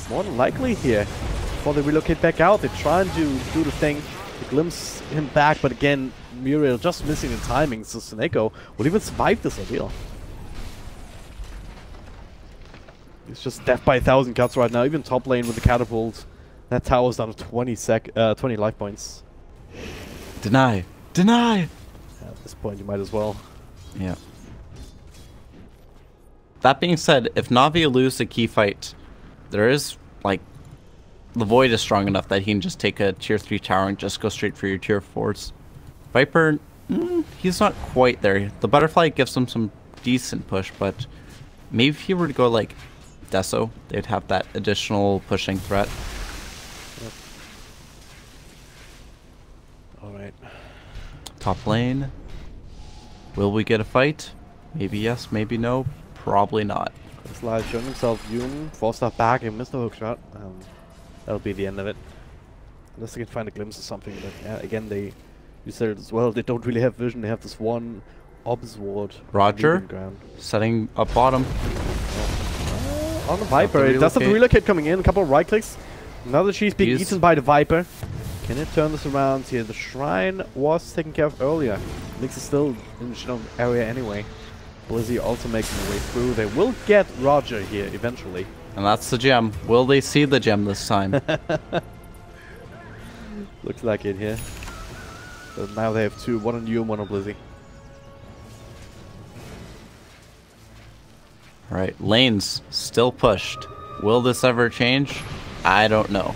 more than likely here before they relocate back out. They try and do the thing to glimpse him back, but again, Muriel just missing the timing, so Seneko will even survive this ordeal. It's just death by 1,000 cuts right now. Even top lane with the catapult. That tower's down to 20 life points. Deny! Deny! At this point, you might as well. Yeah. That being said, if NaVi lose the key fight, there is, like, the Void is strong enough that he can just take a tier 3 tower and just go straight for your tier 4s. Viper, he's not quite there. The Butterfly gives him some decent push, but maybe if he were to go, like, Deso, they'd have that additional pushing threat. Yep. Alright. Top lane. Will we get a fight? Maybe yes, maybe no. Probably not. Slide showing himself Yoon, forced that back and missed the hook shot. That'll be the end of it. Unless they can find a glimpse of something, but yeah, again you said it as well, they don't really have vision, they have this one obs ward. Roger, setting up bottom. On the Viper, it does have the relocate coming in, a couple of right clicks. Now that she's being eaten by the Viper. Can it turn this around here? The Shrine was taken care of earlier. Nyx is still in the Shadow area anyway. Blizzy also making their way through. They will get Roger here eventually. And that's the gem. Will they see the gem this time? Looks like it here. But now they have two, one on you and one on Blizzy. Alright, lanes still pushed. Will this ever change? I don't know.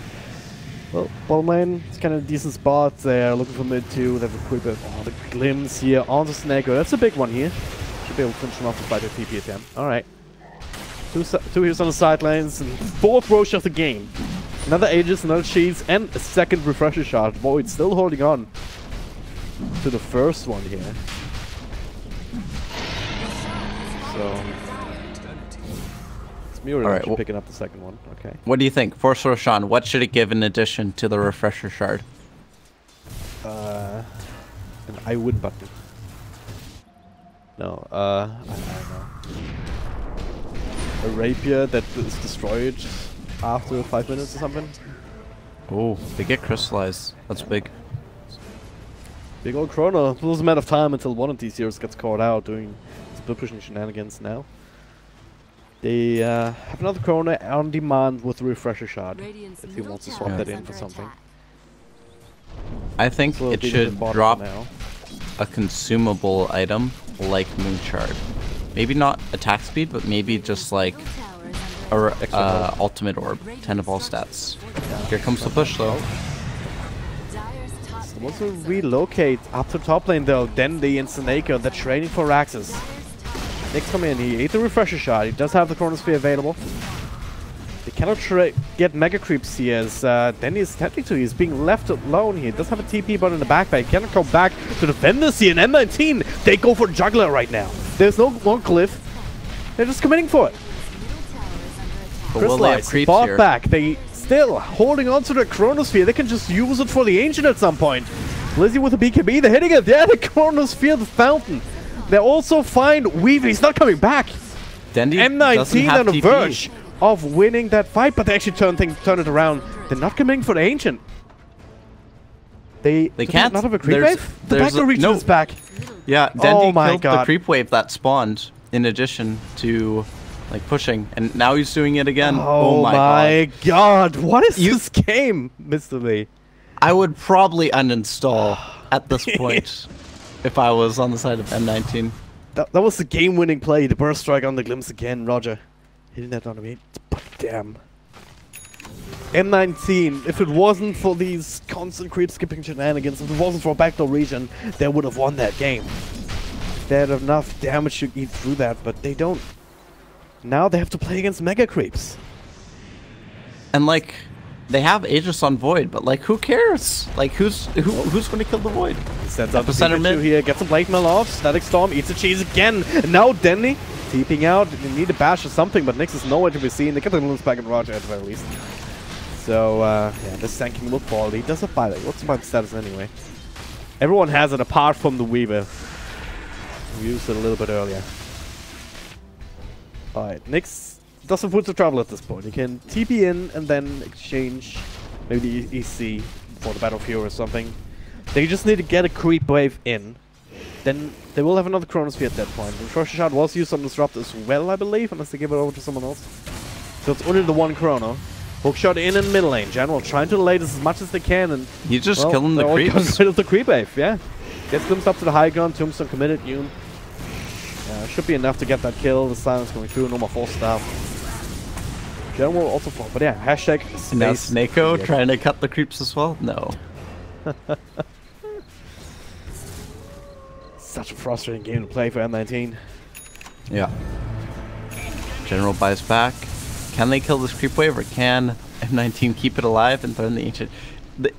Well, bottom lane, it's kind of a decent spot. They're looking for mid 2. They have a quick bit on the glimpse here onto Sneko. That's a big one here. Should be able to finish him off despite their TP attempt. Alright. Two hits on the side lanes, and fourth Roche of the game. Another Aegis, another Sheets, and a second refresher shot. Void still holding on to the first one here. So it's Muriel actually picking up the second one. Okay. What do you think? Force Roshan, what should it give in addition to the refresher shard? An I win button. No, I don't know. A rapier that is destroyed after 5 minutes or something. Oh, they get crystallized. That's big. Big old Chrono. It was a matter of time until one of these heroes gets caught out doing split pushing shenanigans now. They have another Chrono on demand with a refresher shard. If he wants to swap that in for something. I think it should drop a consumable item like Moon Shard. Maybe not attack speed, but maybe just like a ultimate orb. 10 of all stats. Here comes the push though. So wants to relocate up to top lane though. Then the Incinnator, they're training for Raxus. Next come in, he ate the refresher shot. He does have the Chronosphere available. They cannot get Mega Creeps here as Denny is technically he's being left alone here. He does have a TP but in the backpack. He cannot go back to defend this here. And M19, they go for Juggler right now. There's no more Glyph. They're just committing for it. Crystallize, bought back. They still holding on to the Chronosphere. They can just use it for the Ancient at some point. Lizzie with the BKB, they're hitting it. Yeah, the Chronosphere, the fountain. They also find Weaver. He's not coming back. M19 on the verge of winning that fight, but they actually turn it around. They're not coming for the Ancient. They can't. Not have a creep wave? The backdoor region is back. Yeah, Dendi killed the creep wave that spawned in addition to like pushing, and now he's doing it again. Oh my god. What is this game, Mr. Lee? I would probably uninstall at this point if I was on the side of M19. That was the game-winning play. The burst strike on the glimpse again, Roger. Hitting that on me. But damn. M19, if it wasn't for these constant creep skipping shenanigans, if it wasn't for a backdoor region, they would have won that game. They had enough damage to eat through that, but they don't. Now they have to play against Mega Creeps. And like, they have Aegis on Void, but like, who cares? Like, who's going to kill the Void? Sends out the center mid here, gets a Blade Mail off. Static Storm eats a cheese again. And now Denny TPing out. They need a bash or something, but Nyx is nowhere to be seen. They get the loose back in Roger at the very least. So, yeah, this tanking will fall. He does have buyback. What's the status anyway? Everyone has it apart from the Weaver. We used it a little bit earlier. Alright, Nyx doesn't put the trouble at this point. You can TP in and then exchange maybe the EC for the Battlefield or something. They just need to get a creep wave in. Then they will have another Chronosphere at that point. The Refresher Shot was used on Disrupt as well, I believe, unless they give it over to someone else. So it's only the one Chrono. Hookshot in and middle lane. General trying to delay this as much as they can, and you just killing the creeps. Rid of the creep wave, yeah. Gets glimpsed up to the high ground. Tombstone committed. Yoon. Should be enough to get that kill. The silence coming through. No more force staff. General will also fall, but yeah. Hashtag space. Now Snako trying to cut the creeps as well. No. Such a frustrating game to play for M19. Yeah. General buys back. Can they kill this creep wave, or can M19 keep it alive and throw in the Ancient?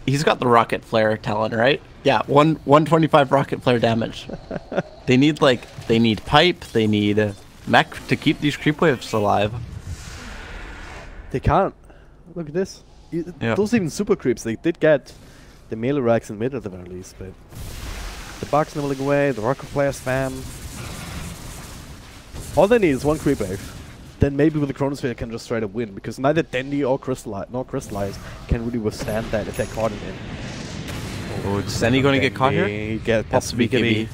He's got the rocket flare talent, right? Yeah, 125 rocket flare damage. They need pipe, they need mech to keep these creep waves alive. They can't. Look at this. Those even super creeps, they did get the melee racks in mid at the very least, but the bugs nibbling away, the rocket flare spam. All they need is one creep wave. Then maybe with the Chronosphere they can just try to win, because neither Dendi or Crystallize can really withstand that if they're caught in it. Oh, is Dendi going to get caught here? He gets BKB.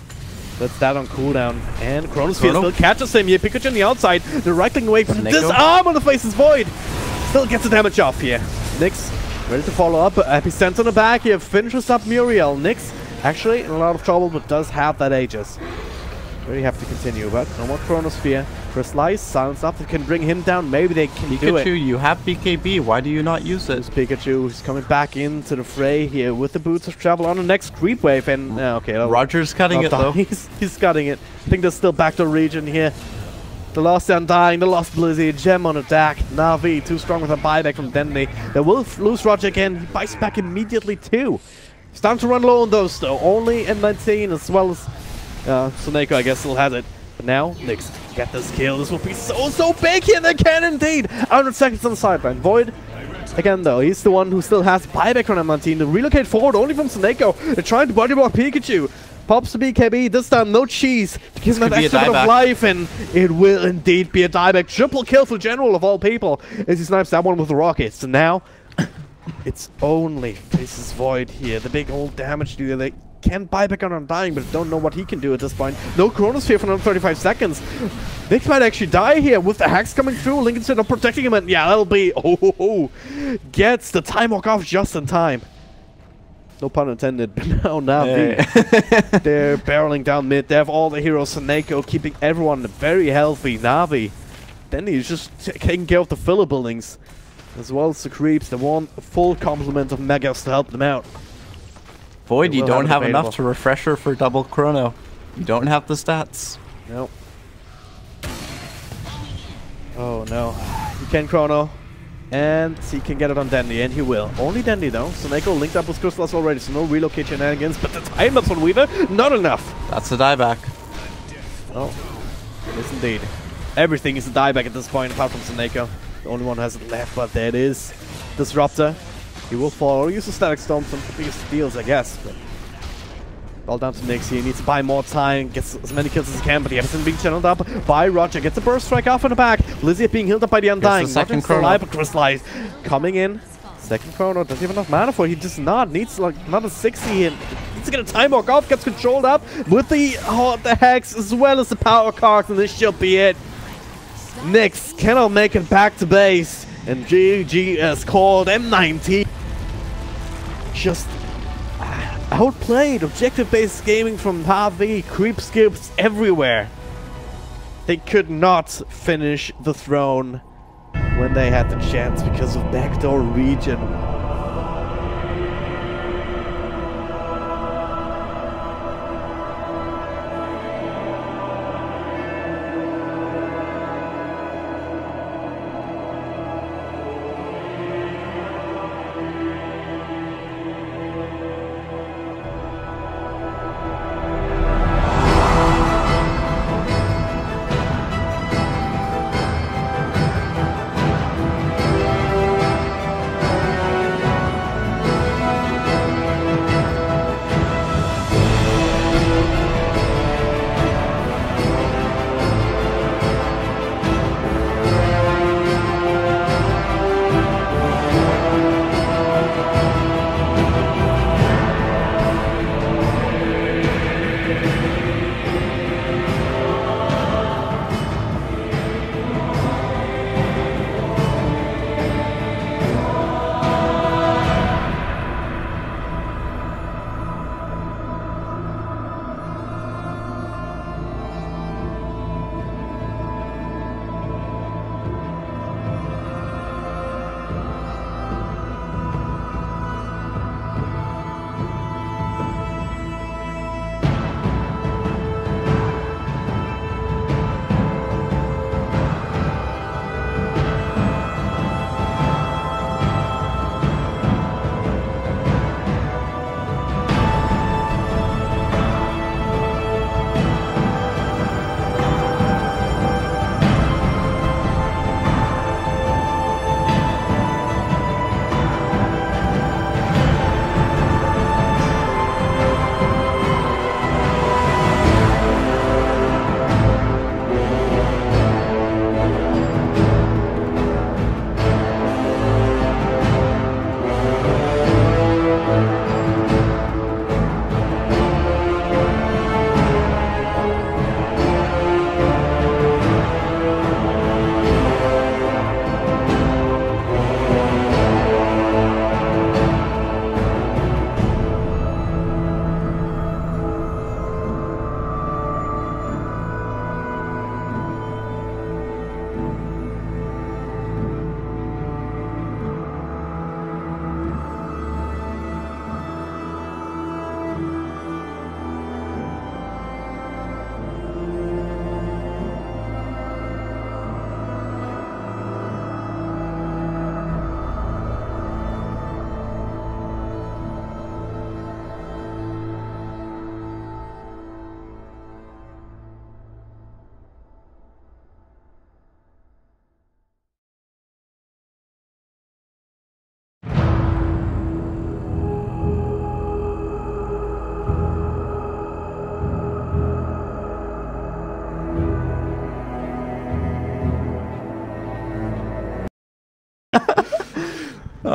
That's that on cooldown. And Chronosphere still catches him here. Pikachu on the outside. They're right-clicking away from this arm on the face is Void. Still gets the damage off here. Nyx ready to follow up. Epicenter on the back here. Finishes up Muriel. Nyx actually in a lot of trouble, but does have that Aegis. Really have to continue, but no more Chronosphere. Crystallize, silence up, they can bring him down. Maybe they can do it. Pikachu, you have BKB. Why do you not use it? Pikachu is coming back into the fray here with the Boots of Travel on the next creep wave. And okay, Roger's cutting it though. He's cutting it. I think there's still backdoor region here. The Lost Undying, the Lost Blizzy, Gem on attack. Navi too strong with a buyback from Dendy. They will lose Roger again. He buys back immediately too. It's time to run low on those though. Only M19 as well as Snako, I guess, still has it. But now, Nyx, get this kill. This will be so big here. They can indeed. 100 seconds on the sideline. Void, again, though, he's the one who still has buyback on M19 to relocate forward only from Snako. They're trying to body block Pikachu. Pops the BKB, this time no cheese to give him that extra bit of life, and it will indeed be a dieback. Triple kill for General of all people as he snipes that one with the rockets. And now, it's only Faces Void here, the big old damage dealer. They can buy back on Undying, but don't know what he can do at this point. No Chronosphere for another 35 seconds. Vix might actually die here with the hacks coming through. Lincoln not protecting him, and yeah, that'll be... Gets the time walk off just in time. No pun intended, but now NaVi. They're barreling down mid. They have all the heroes. Seneko keeping everyone very healthy. NaVi. Then he's just taking care of the filler buildings, as well as the creeps. They want a full complement of megas to help them out. Void, you don't have enough to refresher for double chrono. You don't have the stats. Nope. Oh no. He can chrono. And he can get it on Dandy, and he will. Only Dandy though. Seneko linked up with Crystalus already, so no relocate shenanigans. But the time ups on Weaver, not enough. That's a dieback. Oh, it is indeed. Everything is a dieback at this point, apart from Seneko. The only one who has it left, but there it is. Disruptor. He will fall, or use the Static Storm, some of the biggest deals, I guess. But all down to Nyx here. He needs to buy more time, gets as many kills as he can, but he hasn't been channeled up by Roger. Gets a burst strike off in the back. Lizzie being healed up by the Undying. Second chrono. Crystallized. Coming in. Second chrono. Doesn't have enough mana for it. He does not. Needs like another 60 and needs to get a time walk off. Gets controlled up with the hex as well as the power cards, and this should be it. Nyx cannot make it back to base. And GG is called M19. Just outplayed. Objective-based gaming from NaVi. Creep skips everywhere. They could not finish the throne when they had the chance because of backdoor region.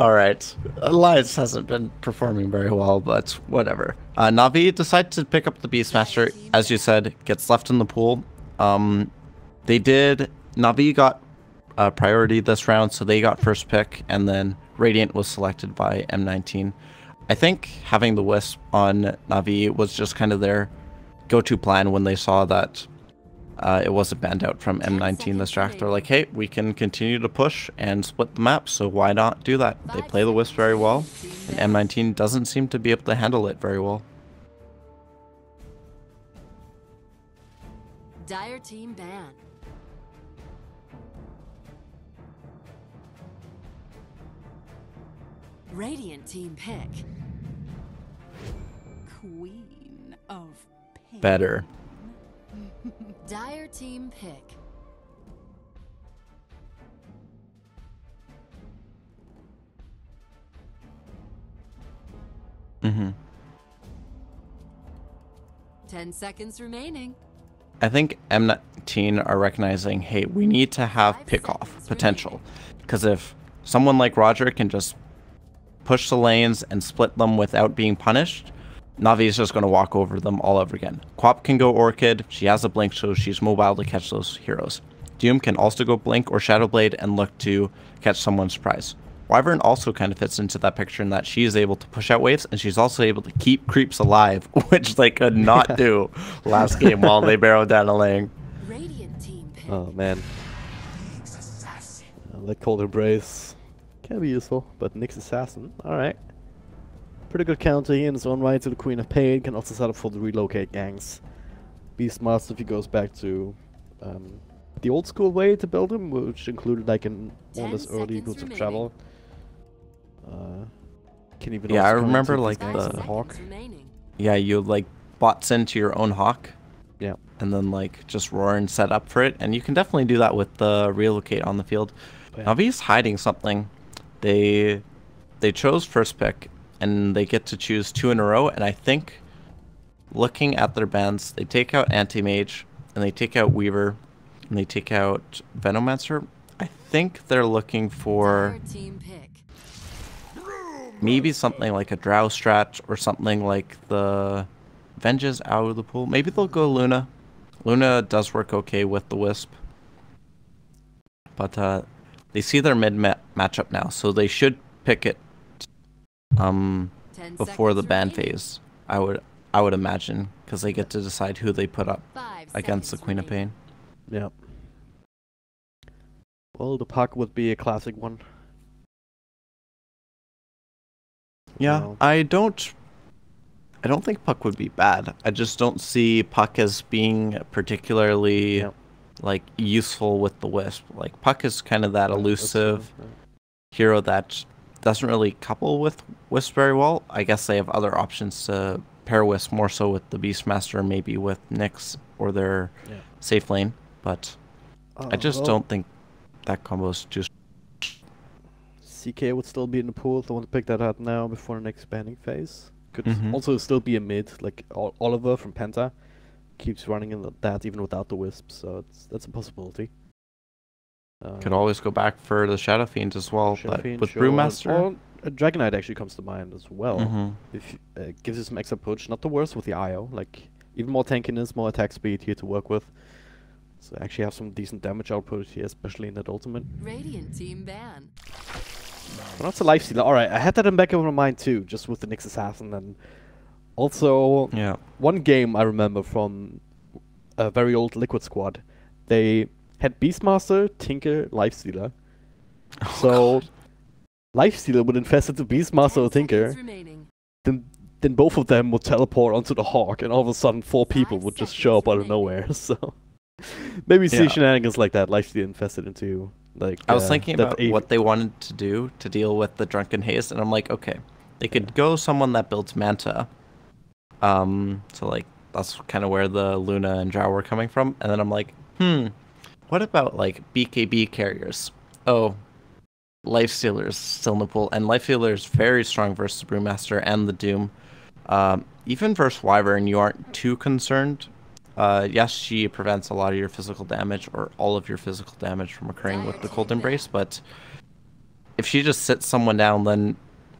All right. Alliance hasn't been performing very well, but whatever. NaVi decides to pick up the Beastmaster. As you said, gets left in the pool. NaVi got priority this round, so they got first pick, and then Radiant was selected by M19. I think having the Wisp on NaVi was just kind of their go-to plan when they saw that it wasn't banned out from M19 this draft. They're like, hey, we can continue to push and split the map, so why not do that? They play the Wisp very well, and M19 doesn't seem to be able to handle it very well. Dire team ban. Radiant team pick. Queen of Pain. Better. Dire team pick. Mm-hmm. 10 seconds remaining. I think M19 are recognizing, hey, we need to have pick-off potential. Because if someone like Roger can just push the lanes and split them without being punished, NaVi is just going to walk over them all over again. Quap can go Orchid. She has a Blink, so she's mobile to catch those heroes. Doom can also go Blink or Shadowblade and look to catch someone's prize. Wyvern also kind of fits into that picture in that she is able to push out waves, and she's also able to keep creeps alive, which they could not do last game while they barreled down a lane. Radiant team pick. Oh man. That Cold Embrace can be useful, but Nyx Assassin, alright. Pretty good counter here in his own right to the Queen of Pain, can also set up for the relocate gangs. Beastmaster, if he goes back to the old school way to build him, which included like an almost early routes of travel. Can even I also remember take like these gangs the with Hawk. Yeah, you like bots into your own Hawk. Yeah. And then like just roar and set up for it, and you can definitely do that with the relocate on the field. Yeah. NaVi's hiding something. They chose first pick, and they get to choose 2 in a row, and I think looking at their bans, they take out Anti-Mage, and they take out Weaver, and they take out Venomancer. I think they're looking for maybe something like a Drow strat or something like the Vengeance out of the pool. Maybe they'll go Luna. Luna does work okay with the Wisp. But they see their mid matchup now, so they should pick it before the ban phase. I would imagine, because they get to decide who they put up against the Queen of Pain. Yep. Well, the puck would be a classic one. Yeah, So, I don't think Puck would be bad. I just don't see Puck as being particularly Yep. like useful with the Wisp. Like Puck is kind of that that's elusive true, hero that doesn't really couple with Wisp very well. I guess they have other options to pair Wisp, more so with the Beastmaster, maybe with Nyx or their Yeah. safe lane. But I just well, don't think that combo is too. CK would still be in the pool if I want to pick that out now before the next banning phase. Could Mhm. also still be a mid, like Oliver from Penta keeps running in that even without the Wisp, so that's a possibility. Could always go back for the Shadow Fiends as well, Shadow but Fiend, with sure, Brewmaster. or a Dragon Knight actually comes to mind as well. Mhm. If gives you some extra push, not the worst with the IO, like even more tankiness, more attack speed here to work with. So actually have some decent damage output here, especially in that ultimate. Radiant team ban. But that's a lifestealer. Alright, I had that in back of my mind too, just with the Nyx Assassin. And also, Yeah. one game I remember from a very old Liquid squad, they had Beastmaster, Tinker, Lifestealer. Oh, So, Lifestealer would infest into Beastmaster or 10 Tinker, seconds remaining. then both of them would teleport onto the Hawk, and all of a sudden 4 people 5 would just seconds show up out of remaining. nowhere. So, maybe see Yeah. shenanigans like that, Lifestealer infested into, like, I was thinking that about what they wanted to do to deal with the Drunken Haste, and I'm like, okay, they could go someone that builds Manta. So like that's kind of where the Luna and Drow were coming from, and then I'm like, what about like BKB carriers? Oh, Lifestealer's still in the pool, and Lifestealer's very strong versus the Brewmaster and the Doom. Even versus Wyvern, you aren't too concerned. Yes, she prevents a lot of your physical damage, or all of your physical damage from occurring with the Cold Embrace, but if she just sits someone down, then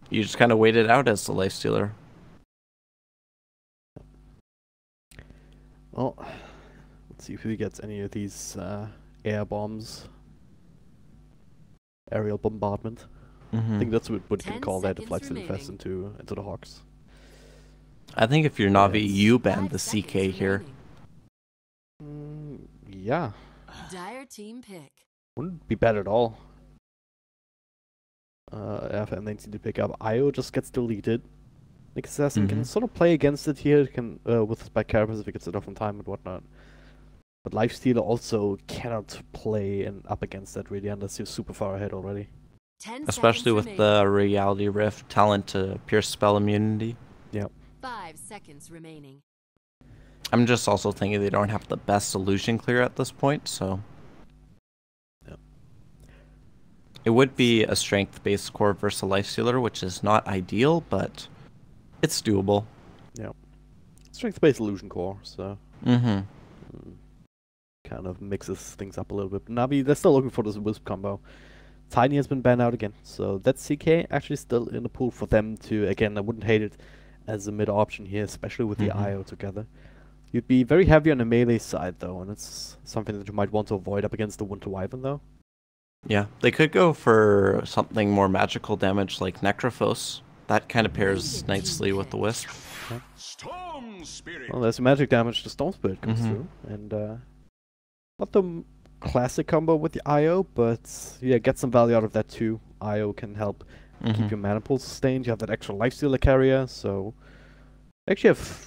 you just kind of wait it out as the lifestealer. Well, let's see if he gets any of these air bombs. Aerial bombardment. I think that's what you can call that, the flight fest into the Hawks. I think if you're Navi, you ban the CK here. Yeah. Dire team pick. Wouldn't be bad at all. After M19 to pick up, IO just gets deleted. Nick Assassin can sort of play against it here, with his back carapace if he gets it off on time and whatnot. But Lifestealer also cannot play up against that really unless you're super far ahead already. Especially with the Reality Rift talent to pierce spell immunity. Yep. 5 seconds remaining. I'm just also thinking they don't have the best illusion clear at this point, so... Yep. It would be a strength-based core versus a Lifestealer, which is not ideal, but it's doable. Yeah. Strength-based illusion core, so... Kind of mixes things up a little bit. NaVi, they're still looking for this Wisp combo. Tiny has been banned out again, so that's CK actually still in the pool for them to, again, I wouldn't hate it as a mid option here, especially with the IO together. You'd be very heavy on the melee side though, and it's something that you might want to avoid up against the Winter Wyvern though. Yeah, they could go for something more magical damage like Necrophos. That kind of pairs nicely with the Wisp. Yeah. Well, there's magic damage, the Storm Spirit comes through, and not the classic combo with the IO, but yeah, get some value out of that too. IO can help keep your mana pool sustained. You have that extra Lifestealer carrier, so actually have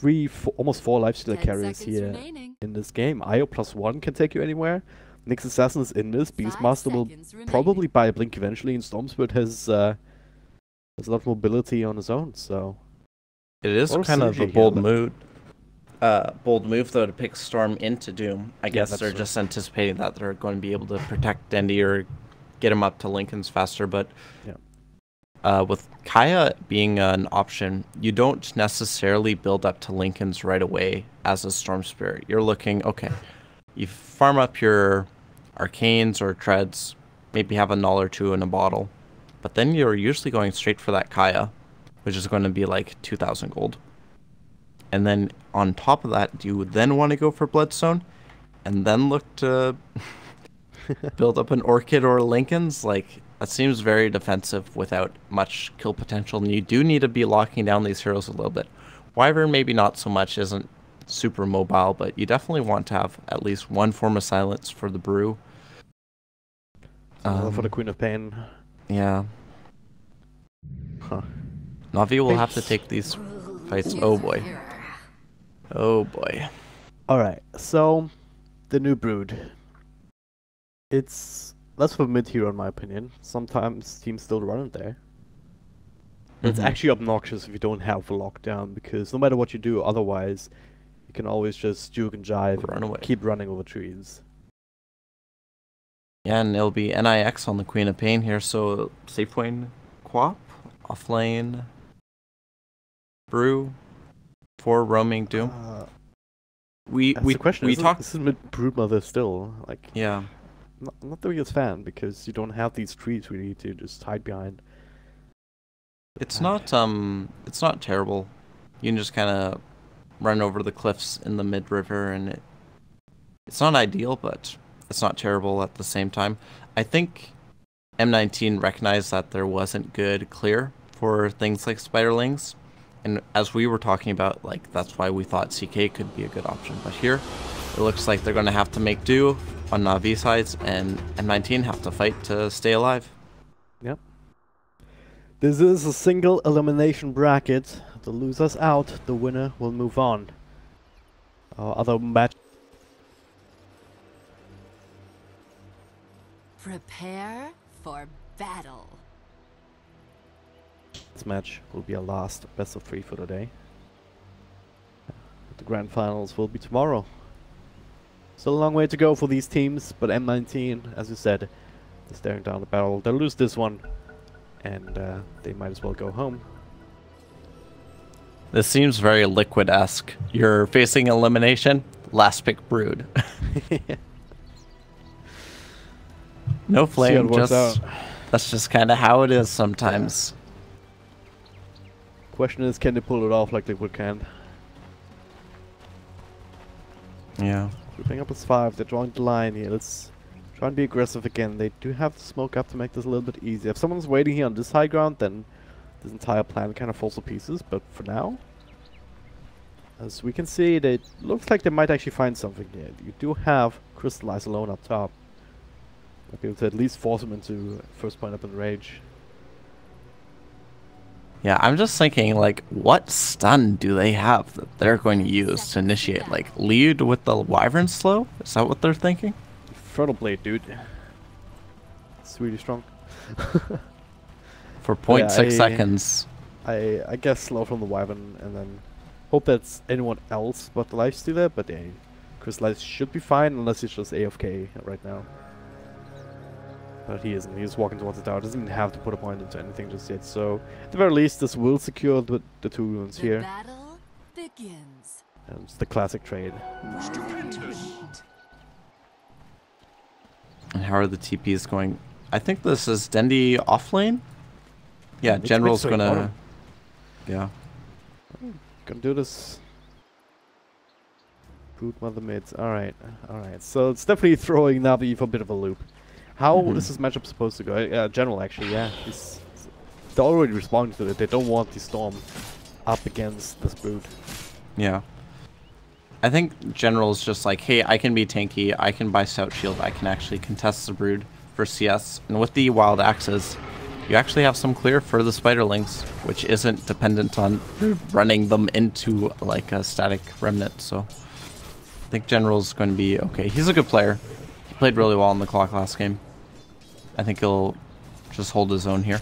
almost four Lifestealer carriers here in this game. IO +1 can take you anywhere. Nyx Assassin is in this. Beastmaster will probably buy a Blink eventually, and Storm Spirit has a lot of mobility on his own, so... It is kind of a bold move. Bold move though to pick Storm into Doom. I guess they're just anticipating that they're going to be able to protect Dendy or get him up to Lincolns faster. But with Kaya being an option, you don't necessarily build up to Lincolns right away as a Storm Spirit. You're looking, okay, you farm up your Arcanes or Treads, maybe have a null or two in a bottle, but then you're usually going straight for that Kaya, which is going to be like 2,000 gold. And then on top of that, you would then want to go for Bloodstone, and then look to build up an Orchid or a Lincoln's. Like, that seems very defensive without much kill potential, and you do need to be locking down these heroes a little bit. Wyvern maybe not so much, isn't super mobile, but you definitely want to have at least one form of silence for the brew. For the Queen of Pain. Yeah. Huh. NaVi will have to take these fights. Oh boy. Oh boy. Alright, so the new Brood. It's less of a mid hero in my opinion. Sometimes teams still run it there. It's actually obnoxious if you don't have a lockdown, because no matter what you do otherwise, you can always just juke and jive and keep running over trees. Yeah, and it'll be NIX on the Queen of Pain here, so safe lane Quap, offlane Brew, for roaming Doom. We talked. This is mid Broodmother still, like, yeah. I'm not the biggest fan because you don't have these trees really to just hide behind. It's not terrible. You can just kind of run over the cliffs in the mid river, and it's not ideal, but it's not terrible at the same time. I think M19 recognized that there wasn't good clear for things like Spiderlings, and as we were talking about, like, that's why we thought CK could be a good option. But here, it looks like they're going to have to make do on NaVi sides, and M19 have to fight to stay alive. Yep. This is a single elimination bracket. The loser's out, the winner will move on. Other match. Prepare for battle. This match will be our last best of 3 for the day. The grand finals will be tomorrow. Still a long way to go for these teams, but M19, as you said, is staring down the barrel. They'll lose this one, and they might as well go home. This seems very Liquid-esque. You're facing elimination, last pick Brood. Yeah. No flame, That's just kind of how it is sometimes. Question is, can they pull it off like Liquid can? Yeah. Grouping up as 5, they're drawing the line here. Let's try and be aggressive again. They do have the smoke up to make this a little bit easier. If someone's waiting here on this high ground, then this entire plan kind of falls to pieces. But for now, as we can see, it looks like they might actually find something here. You do have Crystallize alone up top. Might be able to at least force him into first point up in rage. Yeah, I'm just thinking, like, what stun do they have that they're going to use to initiate? Like, lead with the Wyvern slow? Is that what they're thinking? Infernal Blade, dude. It's really strong. For 0.6 seconds. I guess slow from the Wyvern, and then hope that's anyone else but the Lifestealer, but yeah, Crystallize should be fine, unless he's just AFK right now. But he isn't. He's walking towards the tower. Doesn't even have to put a point into anything just yet. So, at the very least, this will secure the 2 runes here. Battle begins. And it's the classic trade. And how are the TPs going? I think this is Dendi off lane. Yeah, General's gonna... Yeah. Gonna do this. Brood Mother mids. Alright, alright. So, it's definitely throwing NaVi for a bit of a loop. How is this matchup supposed to go? General, actually, yeah. They're already responding to it. They don't want the Storm up against this Brood. Yeah. I think General's just like, hey, I can be tanky, I can buy Stout Shield, I can actually contest the Brood for CS. And with the Wild Axes, you actually have some clear for the Spiderlings, which isn't dependent on running them into like a static remnant. So I think General's going to be okay. He's a good player. He played really well in the clock last game. I think he'll just hold his own here.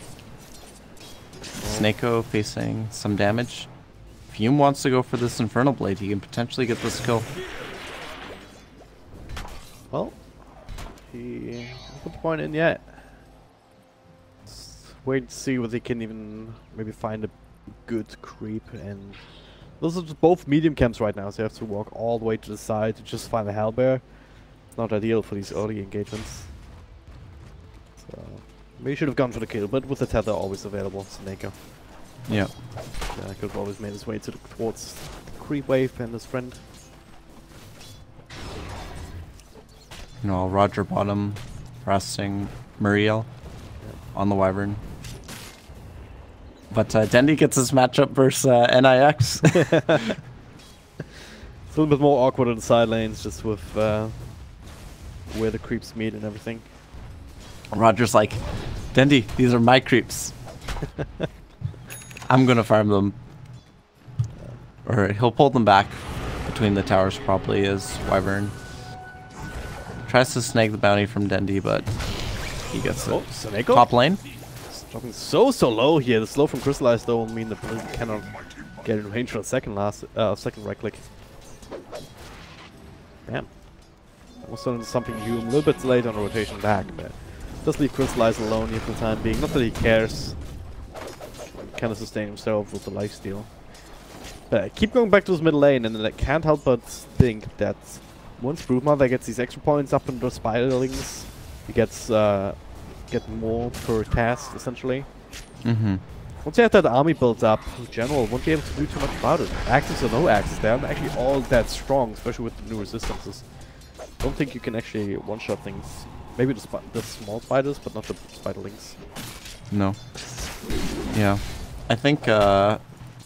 Snako facing some damage. If Hume wants to go for this Infernal Blade, he can potentially get this kill. Well, he hasn't put the point in yet. Let's wait to see whether he can even maybe find a good creep. And those are just both medium camps right now, so you have to walk all the way to the side to just find a Hellbear. Not ideal for these early engagements. So maybe should have gone for the kill, but with the tether always available, Snako. Yeah. I could have always made his way towards the creep wave and his friend. You know, Roger bottom, resting Muriel on the Wyvern. But Dendi gets his matchup versus NIX. It's a little bit more awkward in the side lanes, just with where the creeps meet and everything. Roger's like, Dendi, these are my creeps. I'm gonna farm them. Or he'll pull them back between the towers probably as Wyvern. Tries to snag the bounty from Dendi, but he gets it. Snako? Top lane. It's dropping so low here. The slow from Crystallize though will mean that he cannot get in range for a second right click. Damn. Also something Hume a little bit late on the rotation back, but does leave Crystallize alone here for the time being. Not that he cares. Kind of sustain himself with the lifesteal. But keep going back to his middle lane, and I can't help but think that once Broodmother gets these extra points up in the Spiderlings, he gets get more per cast essentially. Once you have that army built up, General won't be able to do too much about it. Axes or no axes, they aren't actually all that strong, especially with the new resistances. Don't think you can actually one-shot things. Maybe the small spiders, but not the Spiderlings. No. Yeah. I think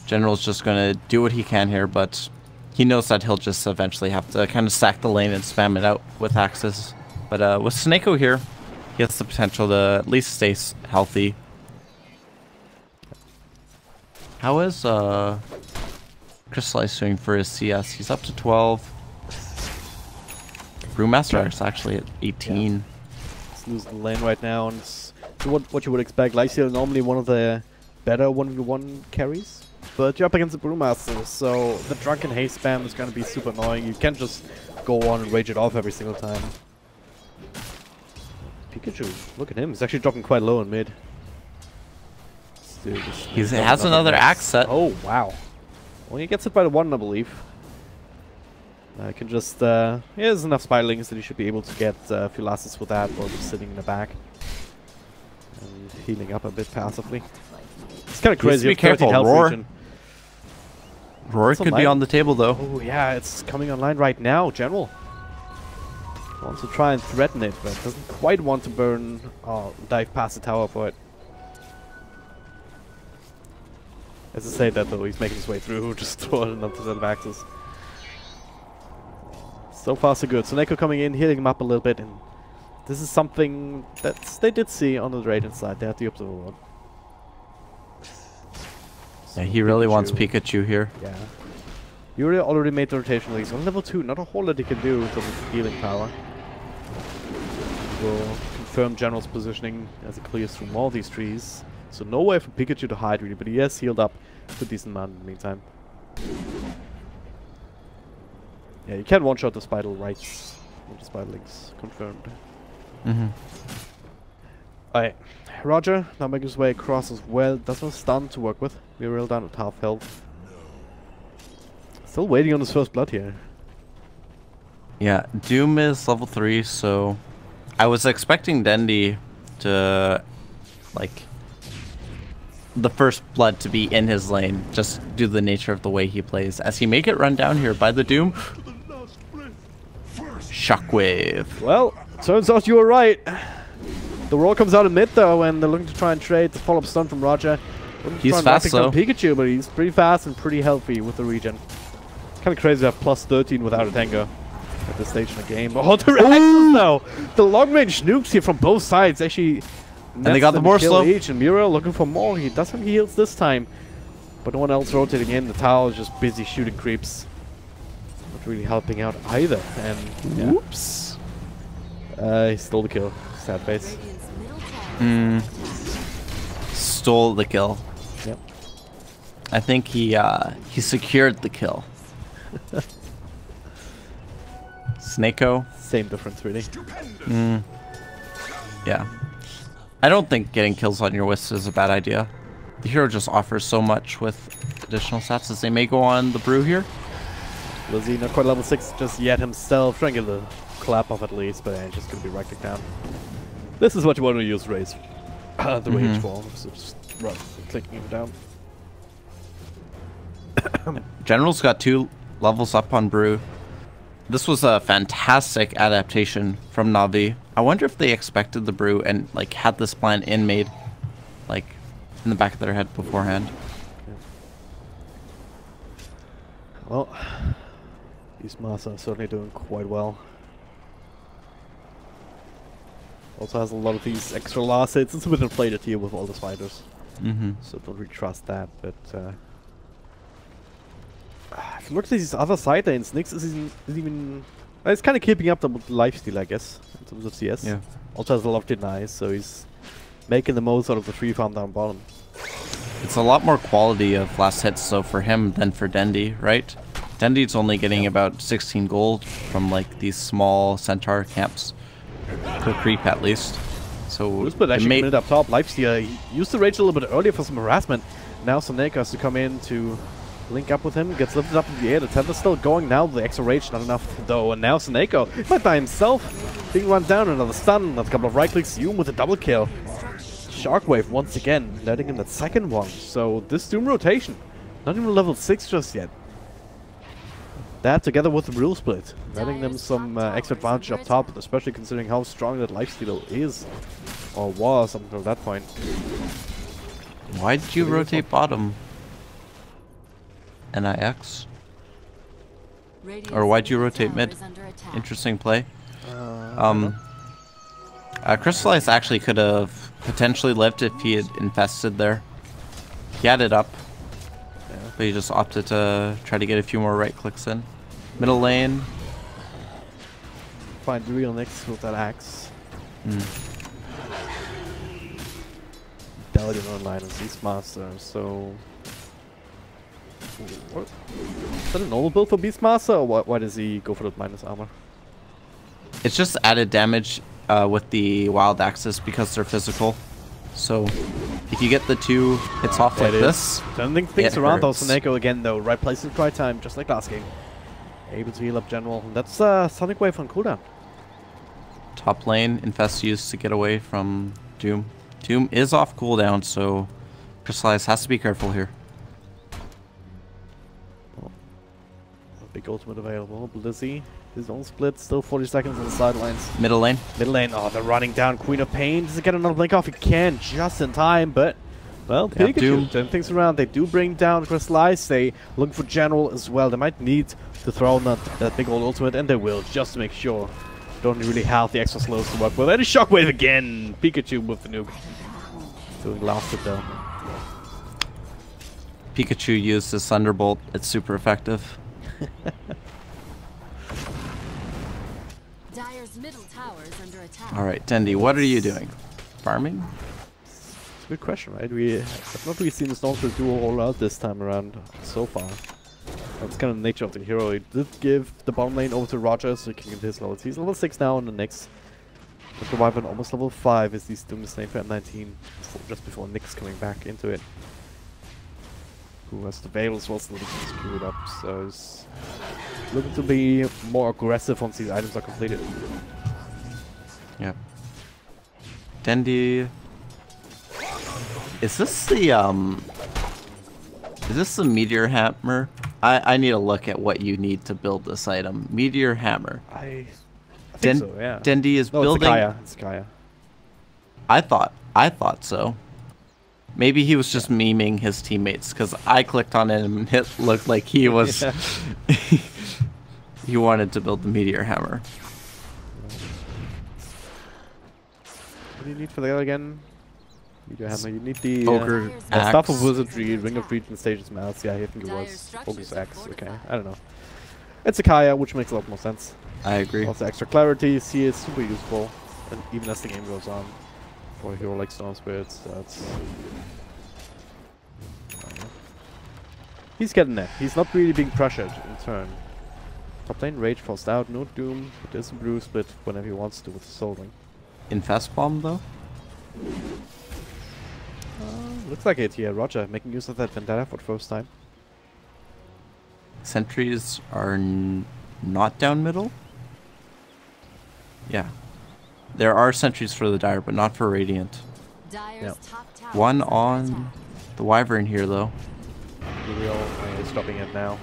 General's just going to do what he can here, but he knows that he'll just eventually have to kind of stack the lane and spam it out with axes. But with Snako here, he has the potential to at least stay healthy. How is Crystallize doing for his CS? He's up to 12. Brewmaster is actually at 18. Yeah. He's losing the lane right now, and it's what you would expect. Lifesteal normally one of the better 1v1 carries, but you're up against the Brewmaster, so the drunken haste spam is going to be super annoying. You can't just go on and rage it off every single time. Pikachu, look at him. He's actually dropping quite low in mid. He has another axe set. Oh, wow. Well, he gets hit by the one, I believe. I can just, he has enough Spiderlings that he should be able to get a few lasses with that while just sitting in the back. And healing up a bit passively. It's kind of crazy. Be careful, Roar. Roar could be on the table though. Oh yeah, it's coming online right now, General. Wants to try and threaten it, but doesn't quite want to burn or dive past the tower for it. As I say that though, he's making his way through, just throwing another set of axes. So far so good. So Neko coming in, healing him up a little bit, and this is something that they did see on the Radiant side. They had the observer ward. Yeah, he really wants Pikachu here. Yeah. Yuri already made the rotation release on level 2. Not a whole lot he can do in terms of healing power. Will confirm General's positioning as it clears through more of these trees. So no way for Pikachu to hide really, but he has healed up a decent amount in the meantime. Yeah, you can one-shot the Spider Rights with the Spider Links. Confirmed. Alright. Roger, now making his way across as well. Does have a stun to work with. Muriel down at half health. Still waiting on his first blood here. Yeah, Doom is level 3, so I was expecting Dendi to, like, the first blood to be in his lane, just due to the nature of the way he plays. As he may get run down here by the Doom. Shockwave. Well, turns out you were right. The roll comes out in mid though, and they're looking to try and trade the follow-up stun from Roger. He's fast though. Pikachu, but he's pretty fast and pretty healthy with the regen. It's kind of crazy to have plus 13 without a tango at this stage in the game. Oh, the reactions though! The long-range nukes here from both sides actually. And they got the more slow. Each, and Muriel looking for more. He does have heals this time, but no one else rotating in. The tower is just busy shooting creeps. Not really helping out either. And yeah. Whoops! He stole the kill. Sad face. Stole the kill. Yep. I think he secured the kill. Snako. Same difference, really. Yeah. I don't think getting kills on your Wisp is a bad idea. The hero just offers so much with additional stats as they may go on the brew here. Lizzie not quite level 6 just yet himself. Trying to get the clap off at least, but just gonna be right click down. This is what you want to use Raze. The rage for. So just run, clicking him down. General's got 2 levels up on brew. This was a fantastic adaptation from NaVi. I wonder if they expected the brew and like had this plan made like in the back of their head beforehand. Well, Beastmaster are certainly doing quite well. Also has a lot of these extra last hits. It's a bit inflated here with all the spiders. So don't really trust that, but if you look at these other side lanes, Nyx isn't even it's kind of keeping up the lifesteal, I guess, in terms of CS. Yeah. Also has a lot of deny, so he's making the most out of the free farm down bottom. It's a lot more quality of last hits so for him than for Dendi, right? Dendi's only getting about 16 gold from like these small centaur camps per creep at least. So Whisper actually committed up top. Lifesteal he used to rage a little bit earlier for some harassment. Now Soneka has to come in to link up with him, gets lifted up in the air. The tether's still going now. The extra rage not enough though, and now Soneko might by himself being run down. Another stun, another couple of right clicks. Hume with a double kill. Shockwave once again, letting in that second one. So this Doom rotation, not even level 6 just yet. That together with the rule split, letting them some extra advantage up top, especially considering how strong that lifesteal is, or was until that point. Why did you rotate bottom? NIX? Or why'd you rotate mid? Interesting play. Crystallize actually could have potentially lived if he had infested there. He had it up, but he just opted to try to get a few more right clicks in. Middle lane. Find the real Nyx with that axe. Delian online as Beastmaster, so... What? Is that a normal build for Beastmaster, or why does he go for the minus armor? It's just added damage with the wild axes because they're physical. So if you get the 2 hits off like this, turning things around though. Soneko again though, right place at the right time, just like last game. Able to heal up General. And that's Sonic Wave on cooldown. Top lane, Infest used to get away from Doom. Doom is off cooldown, so Crystallize has to be careful here. Oh. Big ultimate available. Blizzy, his own split, still 40 seconds on the sidelines. Middle lane. Middle lane, oh, they're running down Queen of Pain. Does it get another blink off? He can, just in time, but... Well, Pikachu turn things around. They do bring down Crystallize. They look for General as well. They might need to throw that big old ultimate, and they will, just to make sure. Don't really have the extra slows to work with. And a Shockwave again! Pikachu with the nuke. Doing last hit though. Pikachu used his Thunderbolt. It's super effective. Dire's middle tower is under attack. Alright, Dendi, what are you doing? Farming? It's a good question, right? I've not really seen the Stormtrooper do a whole lot this time around so far. That's kind of the nature of the hero. He did give the bottom lane over to Roger so he can get his levels. He's level 6 now on the next. The Wyvern almost level 5 as he's doing the same for M19 just before Nick's coming back into it. Who has the Veil as well, still looking to screw it up, so he's looking to be more aggressive once these items are completed. Yep. Dendi. Is this the Meteor Hammer? I need to look at what you need to build this item. Meteor Hammer. I think so, yeah. Dendi is building. It's Kaya. I thought so. Maybe he was just memeing his teammates, because I clicked on it and it looked like he was... he wanted to build the Meteor Hammer. What do you need for that again? Meteor Hammer, you need the... Ogre Axe. Staff of Wizardry, Ring of Regent Stages Mouths. Yeah, I think it was Ogre's Axe. Okay, I don't know. It's a Kaya, which makes a lot more sense. I agree. Also extra clarity, see, is super useful. And even as the game goes on. For a hero like Storm Spirits, that's... He's getting there. He's not really being pressured in turn. Top lane Rage forced out, no Doom, but there's a Brew split whenever he wants to with the Soul Ring. Infest Bomb though? Looks like it, yeah. Roger making use of that Vendetta for the first time. Sentries are not down middle? Yeah. There are sentries for the Dire, but not for Radiant. Yep. One on the Wyvern here, though. Uriel is stopping it now.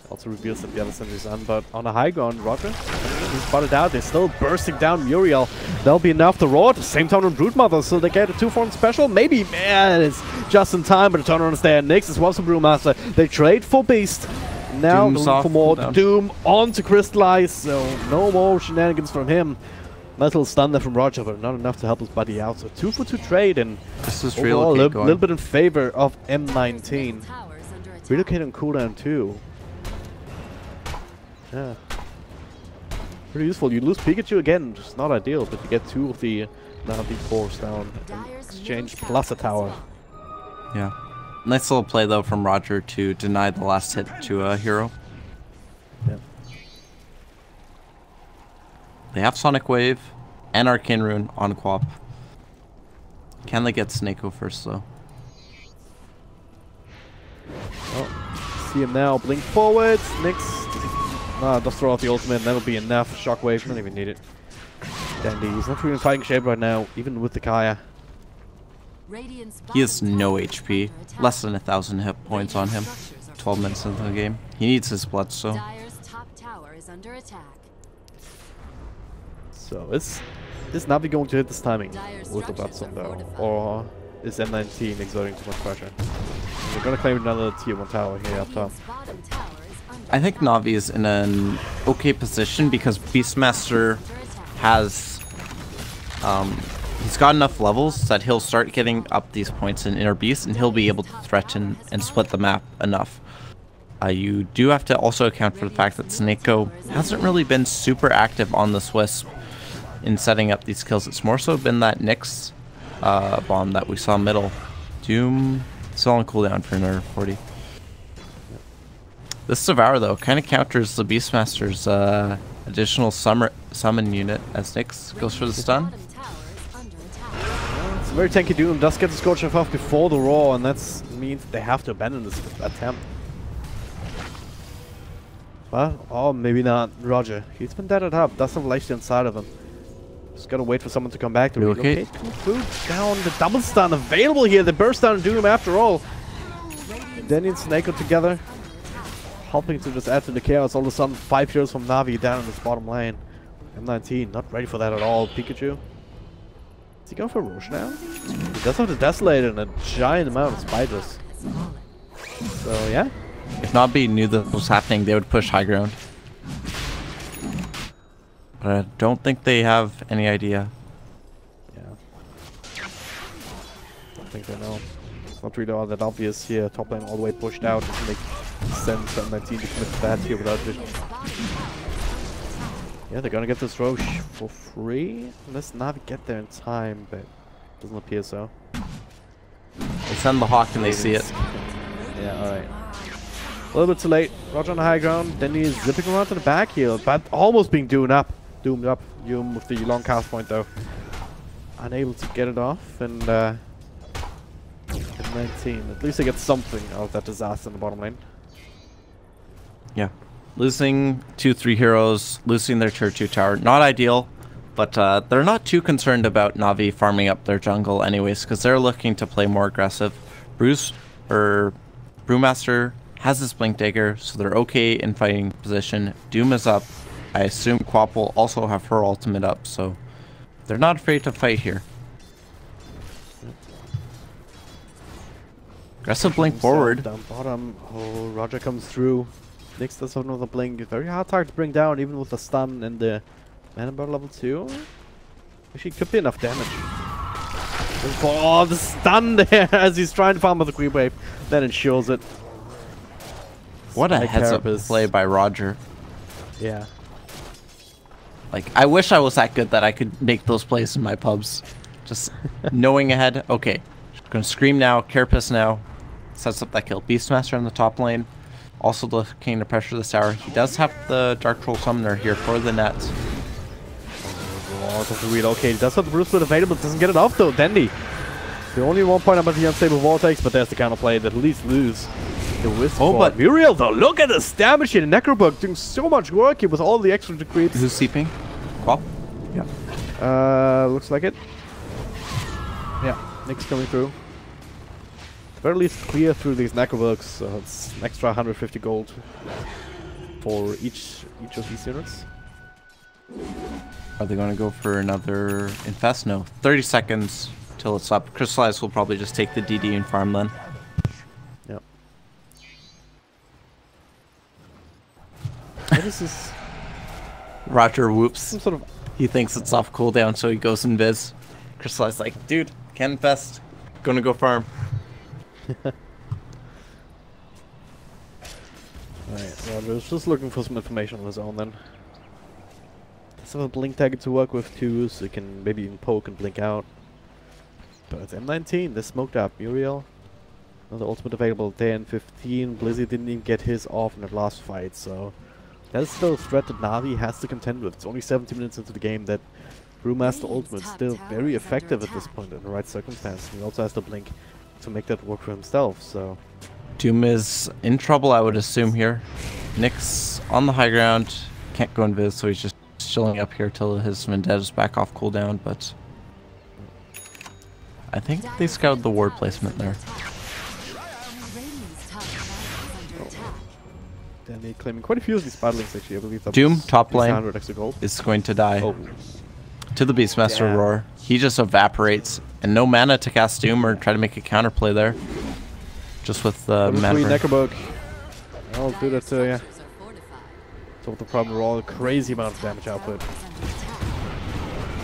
Also reveals that the other sentry's on, but on a high ground, Roger. He's spotted out. They're still bursting down Muriel. That'll be enough to roar at the same time on Broodmother, so they get a 2-4 special. Maybe, man, it's just in time, but the turnaround is there. Nyx as well as the Brewmaster. They trade for Beast. Now looking for more Doom on to Crystallize, so no more shenanigans from him. Nice little stun there from Roger, but not enough to help his buddy out. So 2-for-2 trade, and this is overall a little bit in favor of M19. Relocate on cooldown too. Yeah. Pretty useful. You lose Pikachu again, which is not ideal, but you get 2 of the NaVi cores down in exchange plus a tower. Yeah. Nice little play though from Roger to deny the last hit to a hero. Yeah. They have Sonic Wave and Arcane Rune on Quap. Can they get Snako first though? Oh, see him now. Blink forwards. Nyx. Just throw out the ultimate and that'll be enough. Shockwave, don't even need it. Dendi, he's not really in fighting shape right now, even with the Kaya. He has no HP. Less than 1,000 hit points on him. 12 minutes into the game. He needs his blood, so... So, is NaVi going to hit this timing with the Bloodstone though? Or is M19 exerting too much pressure? They're gonna claim another tier 1 tower here up top. I think NaVi is in an okay position because Beastmaster has... he's got enough levels that he'll start getting up these points in Inner Beast and he'll be able to threaten and split the map enough. You do have to also account for the fact that Snako hasn't really been super active on this Wisp in setting up these kills. It's more so been that Nyx bomb that we saw middle. Doom still on cooldown for another 40. This Devour though kind of counters the Beastmaster's additional summon unit as Nyx goes for the stun. It's a very tanky Doom, does get the Scorch off before the Roar, and that means they have to abandon this attempt. Well, or maybe not. Roger, he's been deaded up, does have Leicester inside of him. Just gotta wait for someone to come back to relocate. Food down, the double stun available here. The burst down and Doom after all. Denny and Snake are together, helping to just add to the chaos. All of a sudden, 5 heroes from NaVi down in this bottom lane. M19 not ready for that at all. Pikachu. Is he going for Roche now? He does have the Desolator and a giant amount of spiders. So yeah. If NaVi knew that was happening, they would push high ground. But I don't think they have any idea. Yeah. I don't think they know. It's not really all that obvious here. Top lane all the way pushed out. It doesn't make sense for M19 to commit to that here without vision. Yeah, they're gonna get this Roche for free. Unless NaVi get there in time, but doesn't appear so. They send the Hawk and they see it. Yeah, alright. A little bit too late. Roger on the high ground. Then he is zipping around to the back heel, but almost being doomed up. Yum with the long cast point though. Unable to get it off, and M19. At least they get something out of that disaster in the bottom lane. Yeah. Losing 2-3 heroes, losing their tier 2 tower. Not ideal, but they're not too concerned about NaVi farming up their jungle anyways, because they're looking to play more aggressive. Brewmaster has his Blink Dagger, so they're okay in fighting position. Doom is up. I assume Quap will also have her ultimate up, so they're not afraid to fight here. Aggressive Blink forward. Down bottom. Oh, Roger comes through. Nyx does have another Blink. Very hard target to bring down, even with the stun and the mana bar level 2. Actually, could be enough damage. Oh, the stun there as he's trying to farm with the creep wave. That ensures it. What a heads-up play by Roger. Yeah. Like, I wish I was that good that I could make those plays in my pubs. Just knowing ahead. Okay, gonna scream now, Carapace now. Sets up that kill. Beastmaster in the top lane. Also looking to pressure this tower. He does have the Dark Troll Summoner here for the net. Oh, doesn't relocate. He does have the Bruce Split available. Doesn't get it off though. Dendy. The only 1 point about the unstable Vortex, but there's the counter play that at least lose. The Wisp. Oh, but Muriel though, look at this damage here. The Necrobug doing so much work here with all the extra creeps. Who's seeping? Quap? Yeah. Looks like it. Yeah, Nyx coming through. At the very least clear through these Necrobugs, so it's an extra 150 gold for each of these units. Are they going to go for another Infest? No. 30 seconds till it's up. Crystallize will probably just take the DD and farm then. Yep. What is this? Roger whoops. Some sort of... He thinks it's off cooldown, so he goes invis. Crystallize like, dude, can't infest. Gonna go farm. Alright, Roger's just looking for some information on his own then. Does have a blink tag to work with too, so he can maybe even poke and blink out. But it's M19, they smoked up. Muriel, another ultimate available there in 15. Blizzy didn't even get his off in that last fight, so that is still a threat that NaVi has to contend with. It's only 70 minutes into the game. That Brewmaster ultimate is still very effective at this point in the right circumstance. He also has the blink to make that work for himself, so... Doom is in trouble, I would assume, here. Nyx on the high ground. Can't go invis, so he's just chilling up here till his Vendetta's back off cooldown, but... I think they scouted the ward placement there. Then they claiming quite a few of these battlings actually, I believe that Doom, top lane, gold. is going to die. To the Beastmaster Roar. He just evaporates, and no mana to cast Doom or try to make a counterplay there. Just with the mana. Necrobug. I'll do that too, yeah. So the problem, all the crazy amount of damage output.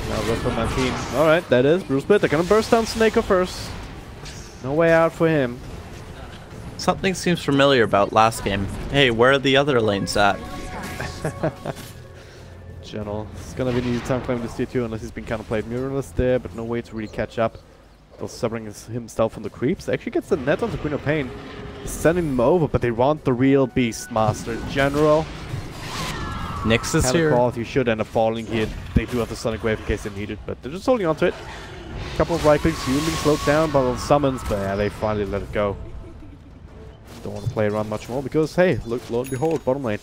Now go for 19. Alright, that is Bruce Split. They're gonna burst down Snako first. No way out for him. Something seems familiar about last game. Hey, where are the other lanes at? General. It's gonna be an easy time claiming this tier 2 unless he's been counterplayed. Muriel is there, but no way to really catch up. Still severing himself from the creeps. Actually gets the net onto Queen of Pain. Sending them over, but they want the real Beastmaster. General. Nyx is here. He should end up falling here. They do have the Sonic Wave in case they need it, but they're just holding on to it. Couple of right clicks, being slowed down by the summons, but yeah, they finally let it go. Don't want to play around much more because, hey, look, lo and behold, bottom lane.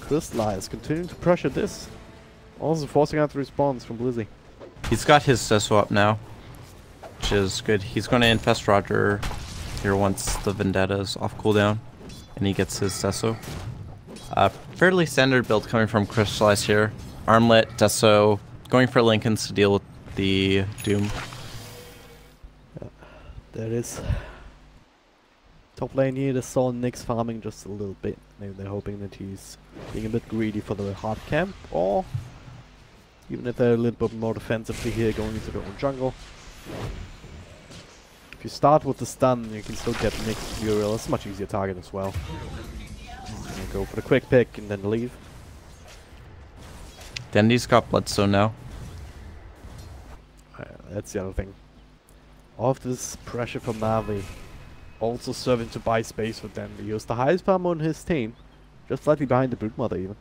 Crystallize continuing to pressure this. Also forcing out the response from Blizzy. He's got his Sesso up now, which is good. He's going to infest Roger here once the Vendetta is off cooldown, and he gets his Sesso. Fairly standard build coming from Crystallize here. Armlet, Sesso, going for Lincolns to deal with the Doom. Yeah, there it is. Top lane here, they saw Nyx farming just a little bit. Maybe they're hoping that he's being a bit greedy for the hard camp, or even if they're a little bit more defensively here, going into their own jungle. If you start with the stun, you can still get Nyx Muriel. It's a much easier target as well. Go for the quick pick and then leave. Dendy's got Bloodstone now. That's the other thing. All of this pressure from NaVi also serving to buy space for Dendy. He was the highest farmer on his team, just slightly behind the Broodmother even.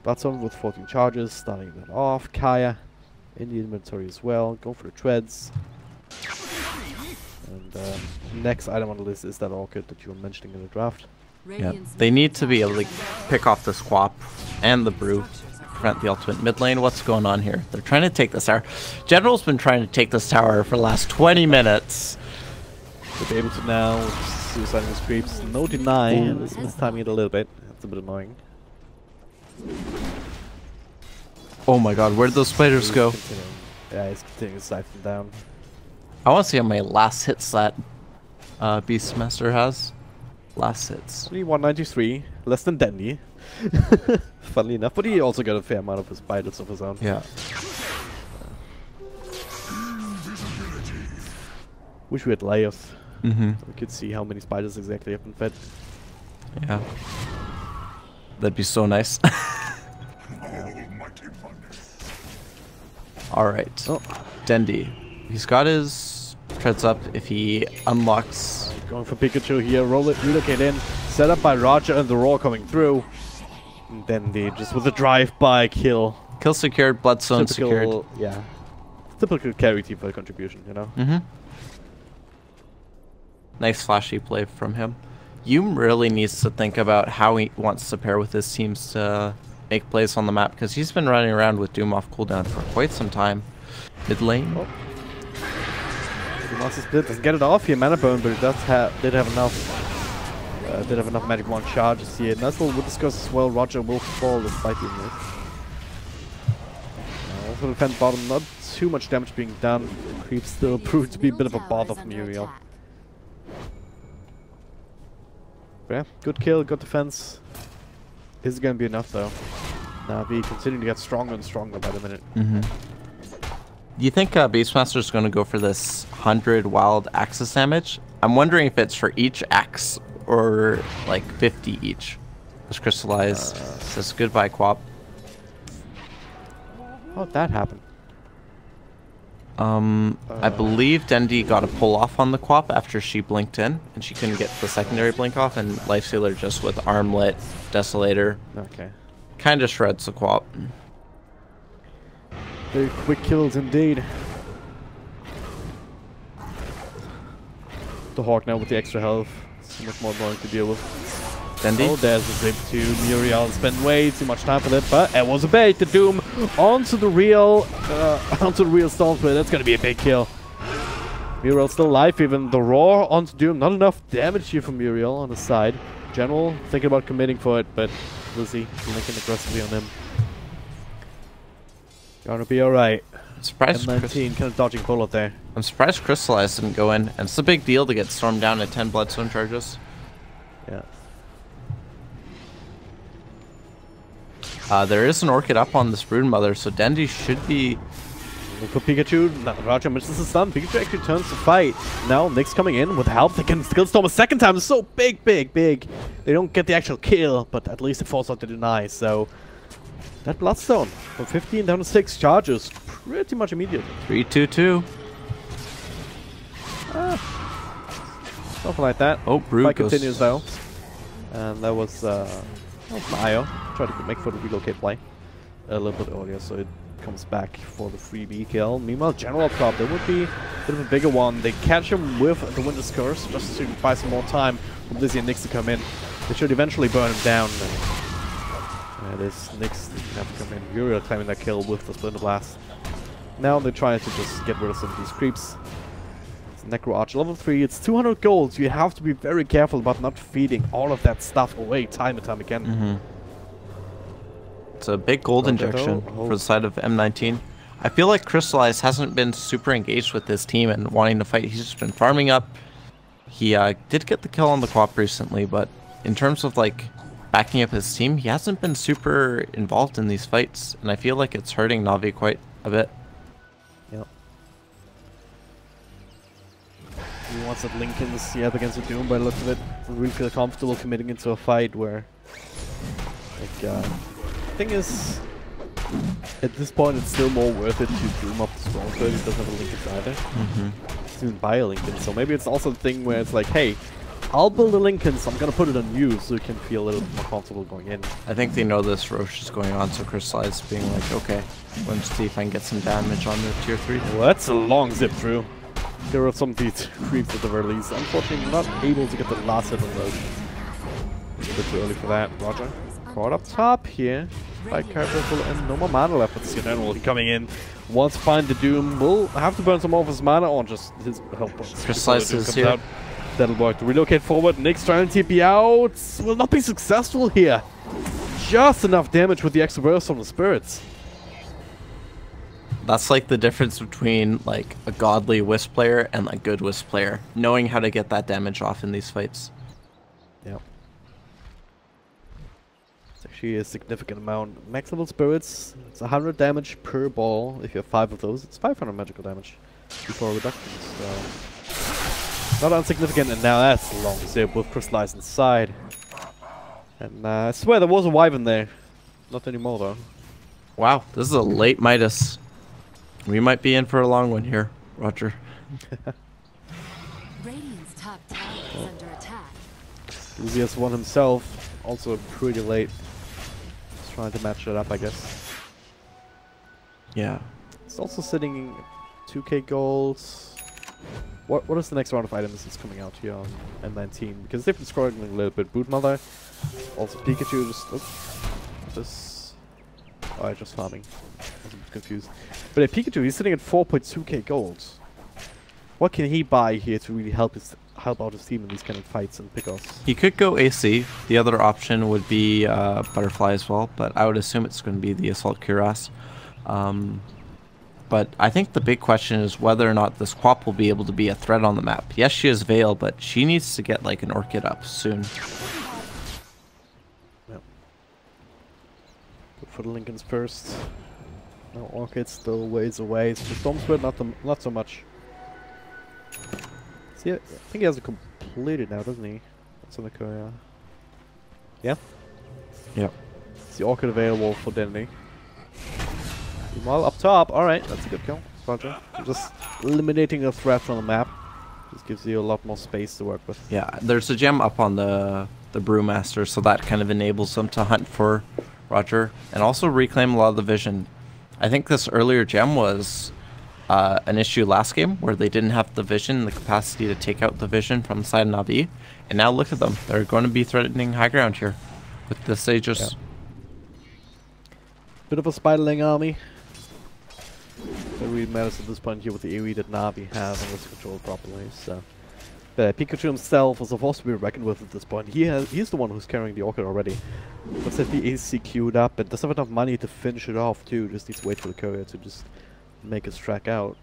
Bloodstone with 14 charges, starting that off. Kaya in the inventory as well. Go for the treads. And next item on the list is that Orchid that you were mentioning in the draft. Yeah, they need to be able to pick off the Squap and the Brew to prevent the ultimate mid lane. What's going on here? They're trying to take this tower. General's been trying to take this tower for the last 20 minutes. They'll be able to now suiciding his creeps. No deny, and this is timing it a little bit. That's a bit annoying. Oh my god, where'd those spiders go? Yeah, he's continuing to siphon down. I want to see how many last hits that Beastmaster has. Last hits. Only 193, less than Dendy. Funnily enough, but he also got a fair amount of his spiders of his own. Yeah. Wish we had layers. Mm-hmm. So we could see how many spiders exactly have been fed. Yeah. That'd be so nice. Alright. Oh. Dendy. He's got his treads up if he unlocks. Going for Pikachu here, relocate in, set up by Roger and the Roar coming through. And then just with a drive-by kill. Kill secured, Bloodstone secured. Yeah. Typical carry team for a contribution, you know? Mm-hmm. Nice flashy play from him. Yum really needs to think about how he wants to pair with his teams to make plays on the map, because he's been running around with Doom off cooldown for quite some time. Mid lane. Oh. Monster Split doesn't get it off here, Mana Burn, but it did have enough. Did have enough Magic Wand charges here. Nice little wood discuss as well. Roger will fall despite the move. Also defend bottom, not too much damage being done. Creep still proved to be a bit of a bother for Muriel. Yeah, good kill, good defense. Is it gonna be enough though? NaVi continuing to get stronger and stronger by the minute. Mm-hmm. Do you think Beastmaster's going to go for this 100 wild axis damage? I'm wondering if it's for each axe or like 50 each. Just Crystallize. Says goodbye, Quap. How'd that happen? I believe Dendy got a pull off on the Quap after she blinked in, and she couldn't get the secondary blink off, and Lifestealer just with Armlet, Desolator. Okay. Kind of shreds the Quap. Very quick kills indeed. The Hawk now with the extra health. So much more annoying to deal with. Dendy? Oh, there's a zip to Muriel. Spent way too much time for that, but it was a bait. The Doom onto the real Storm Split. That's gonna be a big kill. Muriel still alive, even the Roar onto Doom. Not enough damage here from Muriel on the side. General thinking about committing for it, but Lizzie linking aggressively on him. Gonna be alright. Surprised M19 kind of dodging bullet there. I'm surprised Crystallize didn't go in, and it's a big deal to get stormed down to 10 Bloodstone charges. Yeah. There is an Orchid up on this Broodmother, so Dendy should be... For Pikachu, Roger misses the stun. Pikachu actually turns to fight. Now Nyx coming in with help. They can skill storm a second time. It's so big. They don't get the actual kill, but at least it falls out to deny, so... That Bloodstone from 15 down to 6 charges pretty much immediately. 3-2-2. Something like that. Oh, Brew Fight continues though. And that was Mayo. Tried to make for the relocate play a little bit earlier, so it comes back for the freebie kill. Meanwhile, General Prop, there would be a bit of a bigger one. They catch him with the Winter's Curse just to buy some more time for Lizzie and Nyx to come in. They should eventually burn him down. This Nyx didn't have to come in. Uriel claiming that kill with the Splinter Blast. Now they're trying to just get rid of some of these creeps. It's Necro Archer level 3, it's 200 gold. You have to be very careful about not feeding all of that stuff away time and time again. It's a big gold injection for the side of M19. I feel like Crystallize hasn't been super engaged with this team and wanting to fight. He's just been farming up. He did get the kill on the co-op recently, but in terms of like backing up his team, he hasn't been super involved in these fights, and I feel like it's hurting Navi quite a bit. Yep. He wants that Lincoln's up against the Doom by the look of it. Doesn't really feel comfortable committing into a fight where, like, the thing is, at this point it's still more worth it to Doom up the Strong Third. He doesn't have a Lincoln either. He doesn't buy a Lincoln, so maybe it's also the thing where it's like, hey, I'll build a Lincoln, so I'm gonna put it on you so you can feel a little more comfortable going in. I think they know this Roche is going on, so Crystallize being like, okay, let's see if I can get some damage on the tier 3. Well, that's a long zip through. Get rid of some of these creeps at the very least. Unfortunately, not able to get the last hit on Roche. It's a bit too early for that. Roger. Caught up top here by Careful and no more mana left. But General coming in. Wants to find the Doom. Will have to burn some more of his mana or just his health points. Crystallize is here. Out. That'll work. To relocate forward. Nick's trying to TP out. Will not be successful here. Just enough damage with the extra burst from the spirits. That's like the difference between like a godly Wisp player and a good Wisp player. Knowing how to get that damage off in these fights. Yep. It's actually a significant amount. Max level spirits, it's 100 damage per ball. If you have 5 of those, it's 500 magical damage before reductions. So not insignificant, and now that's a long zip with Crystallize inside. And I swear there was a Wyvern there. Not anymore though. Wow, this is a late Midas. We might be in for a long one here, Roger. Radiant's top tower is under attack. Lucius won himself, also pretty late. Just trying to match it up, I guess. Yeah. It's also sitting 2k gold. What is the next round of items that's coming out here on M19? Because they've been struggling a little bit. Broodmother, also Pikachu, just oh, just farming. I was a bit confused. But yeah, Pikachu, he's sitting at 4.2k gold. What can he buy here to really help out his team in these kind of fights and pickoffs? He could go AC. The other option would be Butterfly as well, but I would assume it's going to be the Assault Cuirass. But I think the big question is whether or not this Quap will be able to be a threat on the map. Yes, she has Veil, but she needs to get like an Orchid up soon. Yep. Go for the Lincolns first. No Orchid, still ways away. So Storm Spirit, not so much. See, I think he has it completed now, doesn't he? That's on the courier. Yeah? Yep. Is the Orchid available for Denny? Meanwhile, up top, alright, that's a good kill. Roger. Just eliminating a threat from the map. Just gives you a lot more space to work with. Yeah, there's a gem up on the Brewmaster, so that kind of enables them to hunt for Roger and also reclaim a lot of the vision. I think this earlier gem was an issue last game where they didn't have the vision, the capacity to take out the vision from the side of NaVi. And now look at them. They're going to be threatening high ground here with the Sages. Yeah. Bit of a spiderling army. It really matters at this point here with the AoE that Navi has and was controlled properly. So, Pikachu himself was supposed to be reckoned with at this point. He's the one who's carrying the Orchid already. Let's have the AC queued up, and doesn't have enough money to finish it off too. Just needs to wait for the courier to just make his track out.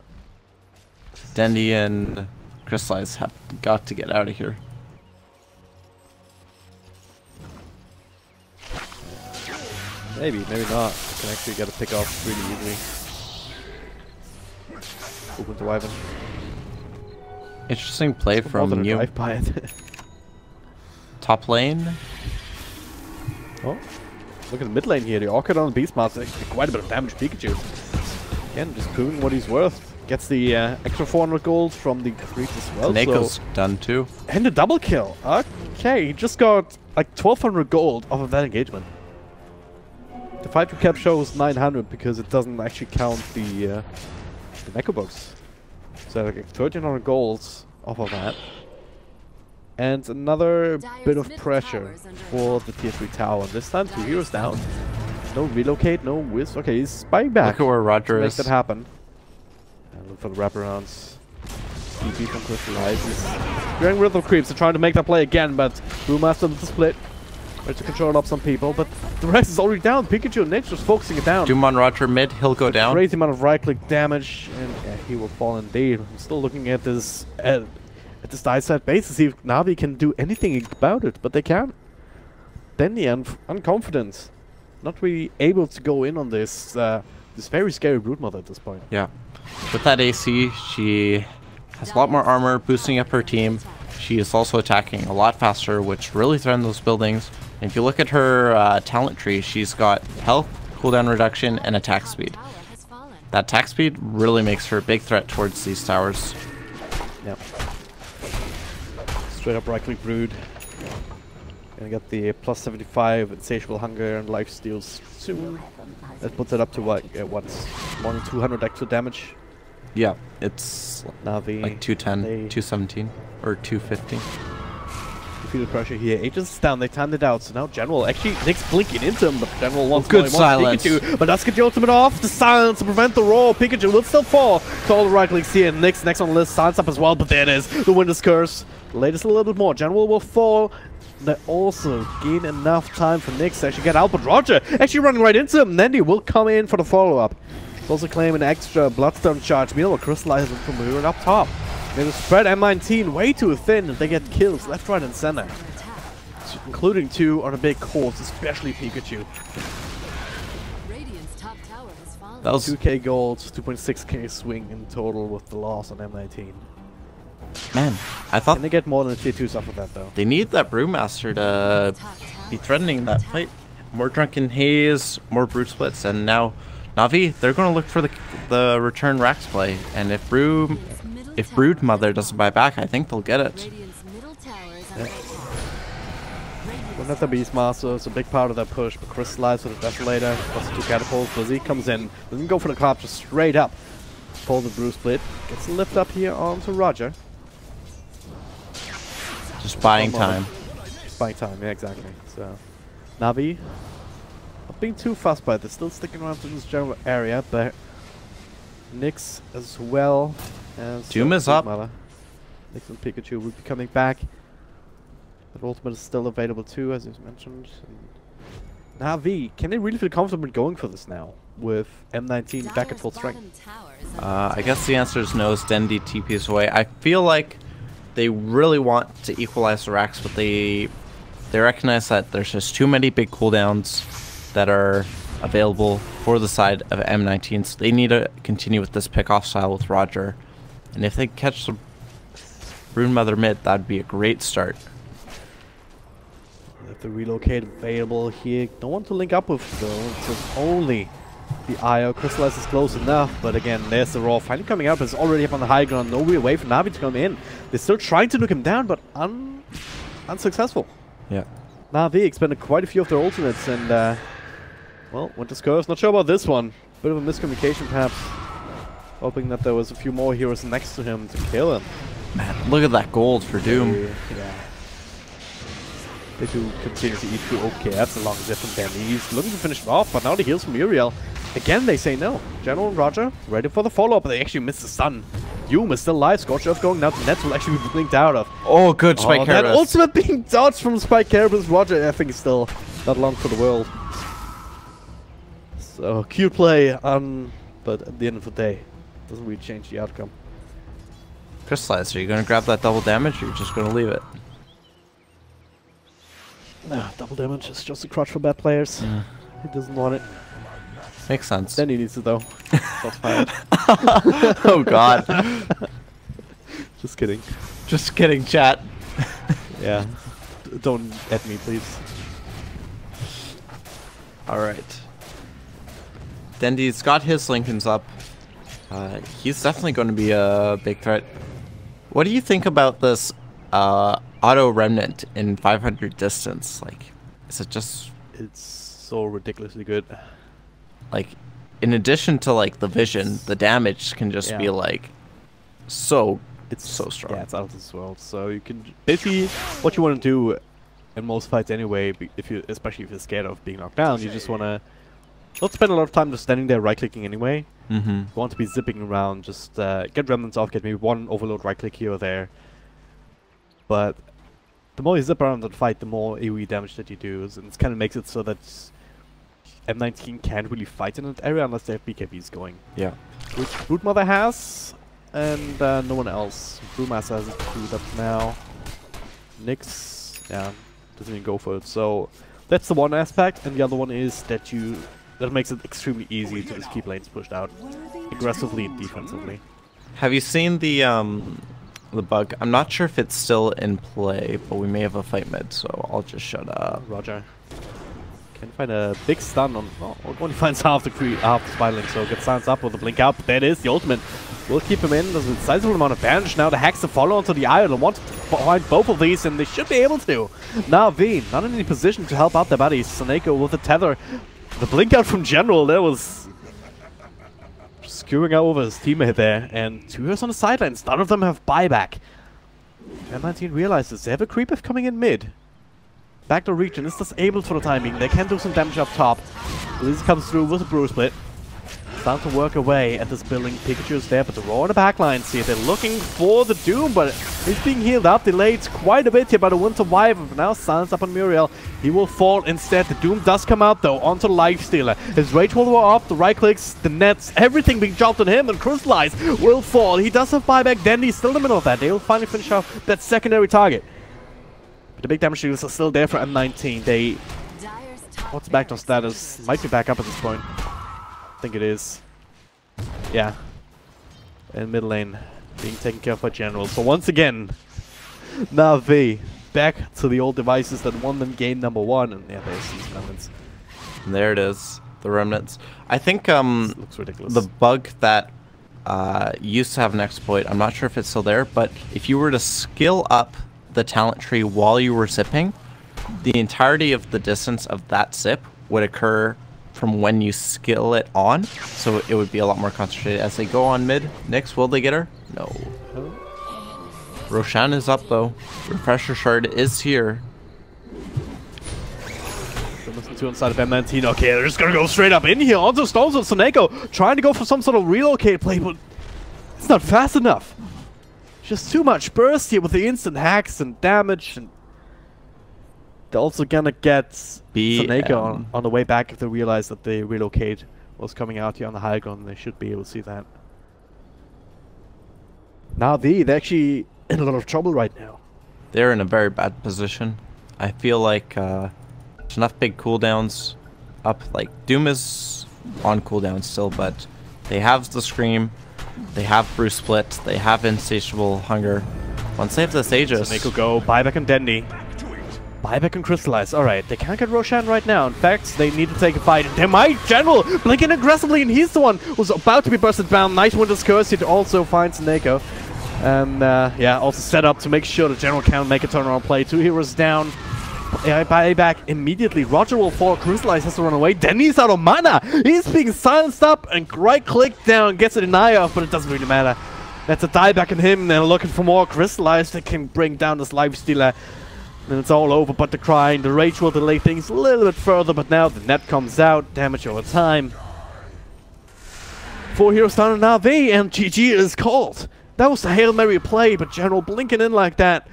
Dendi and Crystallize have got to get out of here. Maybe not. I can actually get a pick off really easily. Open to Wyvern. Interesting play from you. Top lane. Oh, look at the mid lane here. The Orchid on the Beastmaster. Quite a bit of damage. Pikachu. Again, just proving what he's worth. Gets the extra 400 gold from the creep as well. Nako's done too. And the double kill. Okay, he just got like 1200 gold off of that engagement. The fight recap shows 900 because it doesn't actually count the Neko box. So like 1300 golds off of that. And another bit of pressure for the tier 3 tower. This time 2 heroes down. No relocate, no whiz. Okay, he's spying back. Look at where Roger make is. that happen. And look for the wraparounds. DP from Crystallize is getting rid of the creeps. They're trying to make that play again, but Brewmaster with the split. Ready to control up some people, but the rest is already down. Pikachu and Nick's just focusing it down. Doom on Roger mid, he'll go down. Crazy amount of right-click damage, and yeah, he will fall indeed. I'm still looking at this dice side base to see if NaVi can do anything about it, but they can't. Dendy unconfident, not really able to go in on this this very scary Broodmother at this point. Yeah, with that AC, she has a lot more armor, boosting up her team. She is also attacking a lot faster, which really threatens those buildings. And if you look at her talent tree, she's got health, cooldown reduction, and attack speed. That attack speed really makes her a big threat towards these towers. Yep. Straight up right-click Brood. Gonna get the plus 75 Insatiable Hunger and Life Steals soon. That puts it up to what? What's more than 200 extra damage? Yeah, it's NaVi, like 210, 217, or 250. You feel the pressure here. Aegis is down, they timed it out, so now General, actually Nick's blinking into him, but General wants good silence. Pikachu, but let's get the ultimate off, the silence to prevent the roar. Pikachu will still fall to all the right clicks here. Nick's next on the list, silence up as well, but there it is, the Winter's Curse. Latest a little bit more, General will fall. They also gain enough time for Nick to actually get out, but Roger actually running right into him. Nendy will come in for the follow-up. Also claim an extra Bloodstone charge. Meanwhile, Crystallize from Moon up top. They spread M19 way too thin, and they get kills left, right, and center. Including 2 on a big course, especially Pikachu. That was 2k gold, 2.6k swing in total with the loss on M19. Man, I thought... Can they get more than a tier 2 stuff with that, though? They need that Brewmaster to be threatening that fight. More Drunken Haze, more Brood Splits, and now... NaVi, they're going to look for the return Rax play, and if Broodmother doesn't buy back, I think they'll get it. Yeah. Don't have the Beastmaster, it's a big part of that push, but Crystallize with the Desolator, plus the 2 catapults. Lizzie comes in, doesn't go for the clap, just straight up. Pull the Brew Split, gets the lift up here onto Roger. Just buying time. Just buying time, yeah, exactly. So, NaVi. Not being too fast, but they're still sticking around in this general area, but Nyx as well as Doom is up. Nyx and Pikachu will be coming back. But ultimate is still available too, as you mentioned. NaVi, can they really feel comfortable going for this now with M19 back at full strength? I guess the answer is no, as Dendy TPs away. I feel like they really want to equalize the racks, but they recognize that there's just too many big cooldowns that are available for the side of M19, so they need to continue with this pick-off style with Roger. And if they catch the Broodmother mid, that'd be a great start. If the relocate available here, don't want to link up with though, so only the IO. Crystallize is close enough, but again, there's the Raw finally coming up. It's already up on the high ground, no way away for NaVi to come in. They're still trying to look him down, but unsuccessful. Yeah. NaVi expended quite a few of their ultimates, and well, Winter's Curse, not sure about this one. Bit of a miscommunication perhaps. Hoping that there was a few more heroes next to him to kill him. Man, look at that gold for Doom. Yeah. They do continue to eat through. Okay, that's a long zip from Dandy. He's looking to finish it off, but now the heals from Uriel. Again, they say no. General and Roger ready for the follow-up, but they actually miss the stun. Doom is still alive. Scorch Earth going now. The nets will actually be blinked out of. Oh, good Spike Carapace. That ultimate being dodged from Spike Carapace. Roger, I think, is still not long for the world. So, cute play, but at the end of the day, doesn't really change the outcome. Crystallize, are you going to grab that double damage, or are you just going to leave it? Nah, double damage is just a crutch for bad players. Yeah. He doesn't want it. Makes sense. Then he needs it though. Oh god. Just kidding. Just kidding, chat. Yeah. Don't at me, please. Alright. Dendy's got his Lincolns up. He's definitely going to be a big threat. What do you think about this auto remnant in 500 distance? Like, is it just... It's so ridiculously good. Like, in addition to like the vision, the damage can just be like it's so strong. Yeah, it's out of this world. So you can basically what you want to do in most fights anyway, especially if you're scared of being knocked down, you just want to Don't spend a lot of time just standing there right-clicking anyway. Mm-hmm. You want to be zipping around, just get remnants off, get maybe one overload right-click here or there. But the more you zip around that fight, the more AoE damage that you do, and it kind of makes it so that M19 can't really fight in that area unless they have BKBs going. Yeah. Which Broodmother has, and no one else. Brewmaster has it too, up now. Nyx, yeah, doesn't even go for it. So that's the one aspect, and the other one is that that makes it extremely easy to just keep lanes pushed out aggressively and defensively. Have you seen the bug? I'm not sure if it's still in play, but we may have a fight mid, so I'll just shut up. Roger. Can find a big stun on. Oh, only finds half the spiraling, so gets stuns up with a blink out. But that is the ultimate. We'll keep him in. There's a sizable amount of damage now. The hacks to follow onto the island. Want to find both of these, and they should be able to. NaVi not in any position to help out their buddies. Soneko with the tether. The blink out from General, that was skewing out over his teammate there. And 2 heroes on the sidelines. None of them have buyback. M19 realizes they have a creeper coming in mid. Backdoor region is disabled for the timing. They can do some damage up top. Liz comes through with a brew split. Down to work away at this building. Pikachu is there, but the Raw on the backline see it. They're looking for the Doom, but he's being healed up. Delayed quite a bit here by the Winter Wyvern. Now silence up on Muriel. He will fall instead. The Doom does come out though onto the Lifestealer. His Rage will go off. The right clicks, the nets, everything being dropped on him, and Crystallize will fall. He does have buyback. Dandy's still in the middle of that. They will finally finish off that secondary target. But the big damage dealers are still there for M19. What's backdoor status? Might be back up at this point. I think it is. Yeah. And mid lane being taken care of by General. So once again, NaVi back to the old devices that won them game number 1. And yeah, there's these remnants. And there it is, the remnants. I think looks ridiculous. The bug that used to have an exploit, I'm not sure if it's still there, but if you were to skill up the talent tree while you were zipping, the entirety of the distance of that zip would occur from when you skill it on, so it would be a lot more concentrated. As they go on mid, Nyx, will they get her? No. Roshan is up though. Refresher shard is here. Listen to inside of M19. Okay, they're just gonna go straight up in here onto Stones with Soneko, trying to go for some sort of relocate play, but it's not fast enough. Just too much burst here with the instant hacks and damage, and they're also gonna get Soneko on the way back if they realize that the relocate was coming out here on the high ground. They should be able to see that. NaVi, they're actually in a lot of trouble right now. They're in a very bad position. I feel like there's enough big cooldowns up. Like Doom is on cooldown still, but they have the Scream. They have Brew Split. They have Insatiable Hunger. Once they have this Aegis... Soneko go. Buyback and Dandy. Buyback and Crystallize. Alright, they can't get Roshan right now. In fact, they need to take a fight. They might! General blinking aggressively, and he's the one who's about to be bursted down. Nice Winter's Curse here to also find Soneko. And yeah, also set up to make sure the General can make a turnaround play. 2 heroes down. Buyback immediately. Roger will fall. Crystallize has to run away. Denny's out of mana. He's being silenced up and right click down. Gets a deny off, but it doesn't really matter. That's a dieback on him. They're looking for more Crystallize that can bring down this Lifestealer. Then it's all over, but the crying. The Rage will delay things a little bit further, but now the net comes out. Damage over time. 4 heroes down on NaVi, and GG is called. That was a Hail Mary play, but General blinking in like that.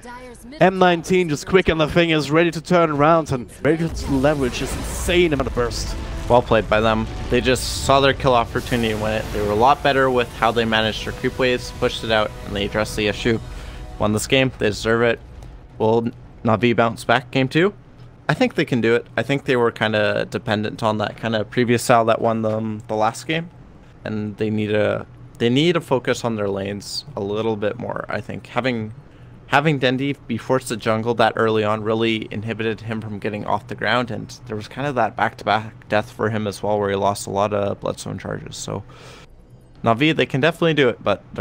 M19 just quick on the fingers, ready to turn around and ready to leverage this insane amount of burst. Well played by them. They just saw their kill opportunity and win it. They were a lot better with how they managed their creep waves, pushed it out, and they addressed the issue. Won this game. They deserve it. Will NaVi bounce back game 2? I think they can do it. I think they were kind of dependent on that kind of previous style that won them the last game, and they need to focus on their lanes a little bit more. I think having Dendy be forced to jungle that early on really inhibited him from getting off the ground, and there was kind of that back-to-back death for him as well, where he lost a lot of Bloodstone charges. So NaVi, they can definitely do it, but they're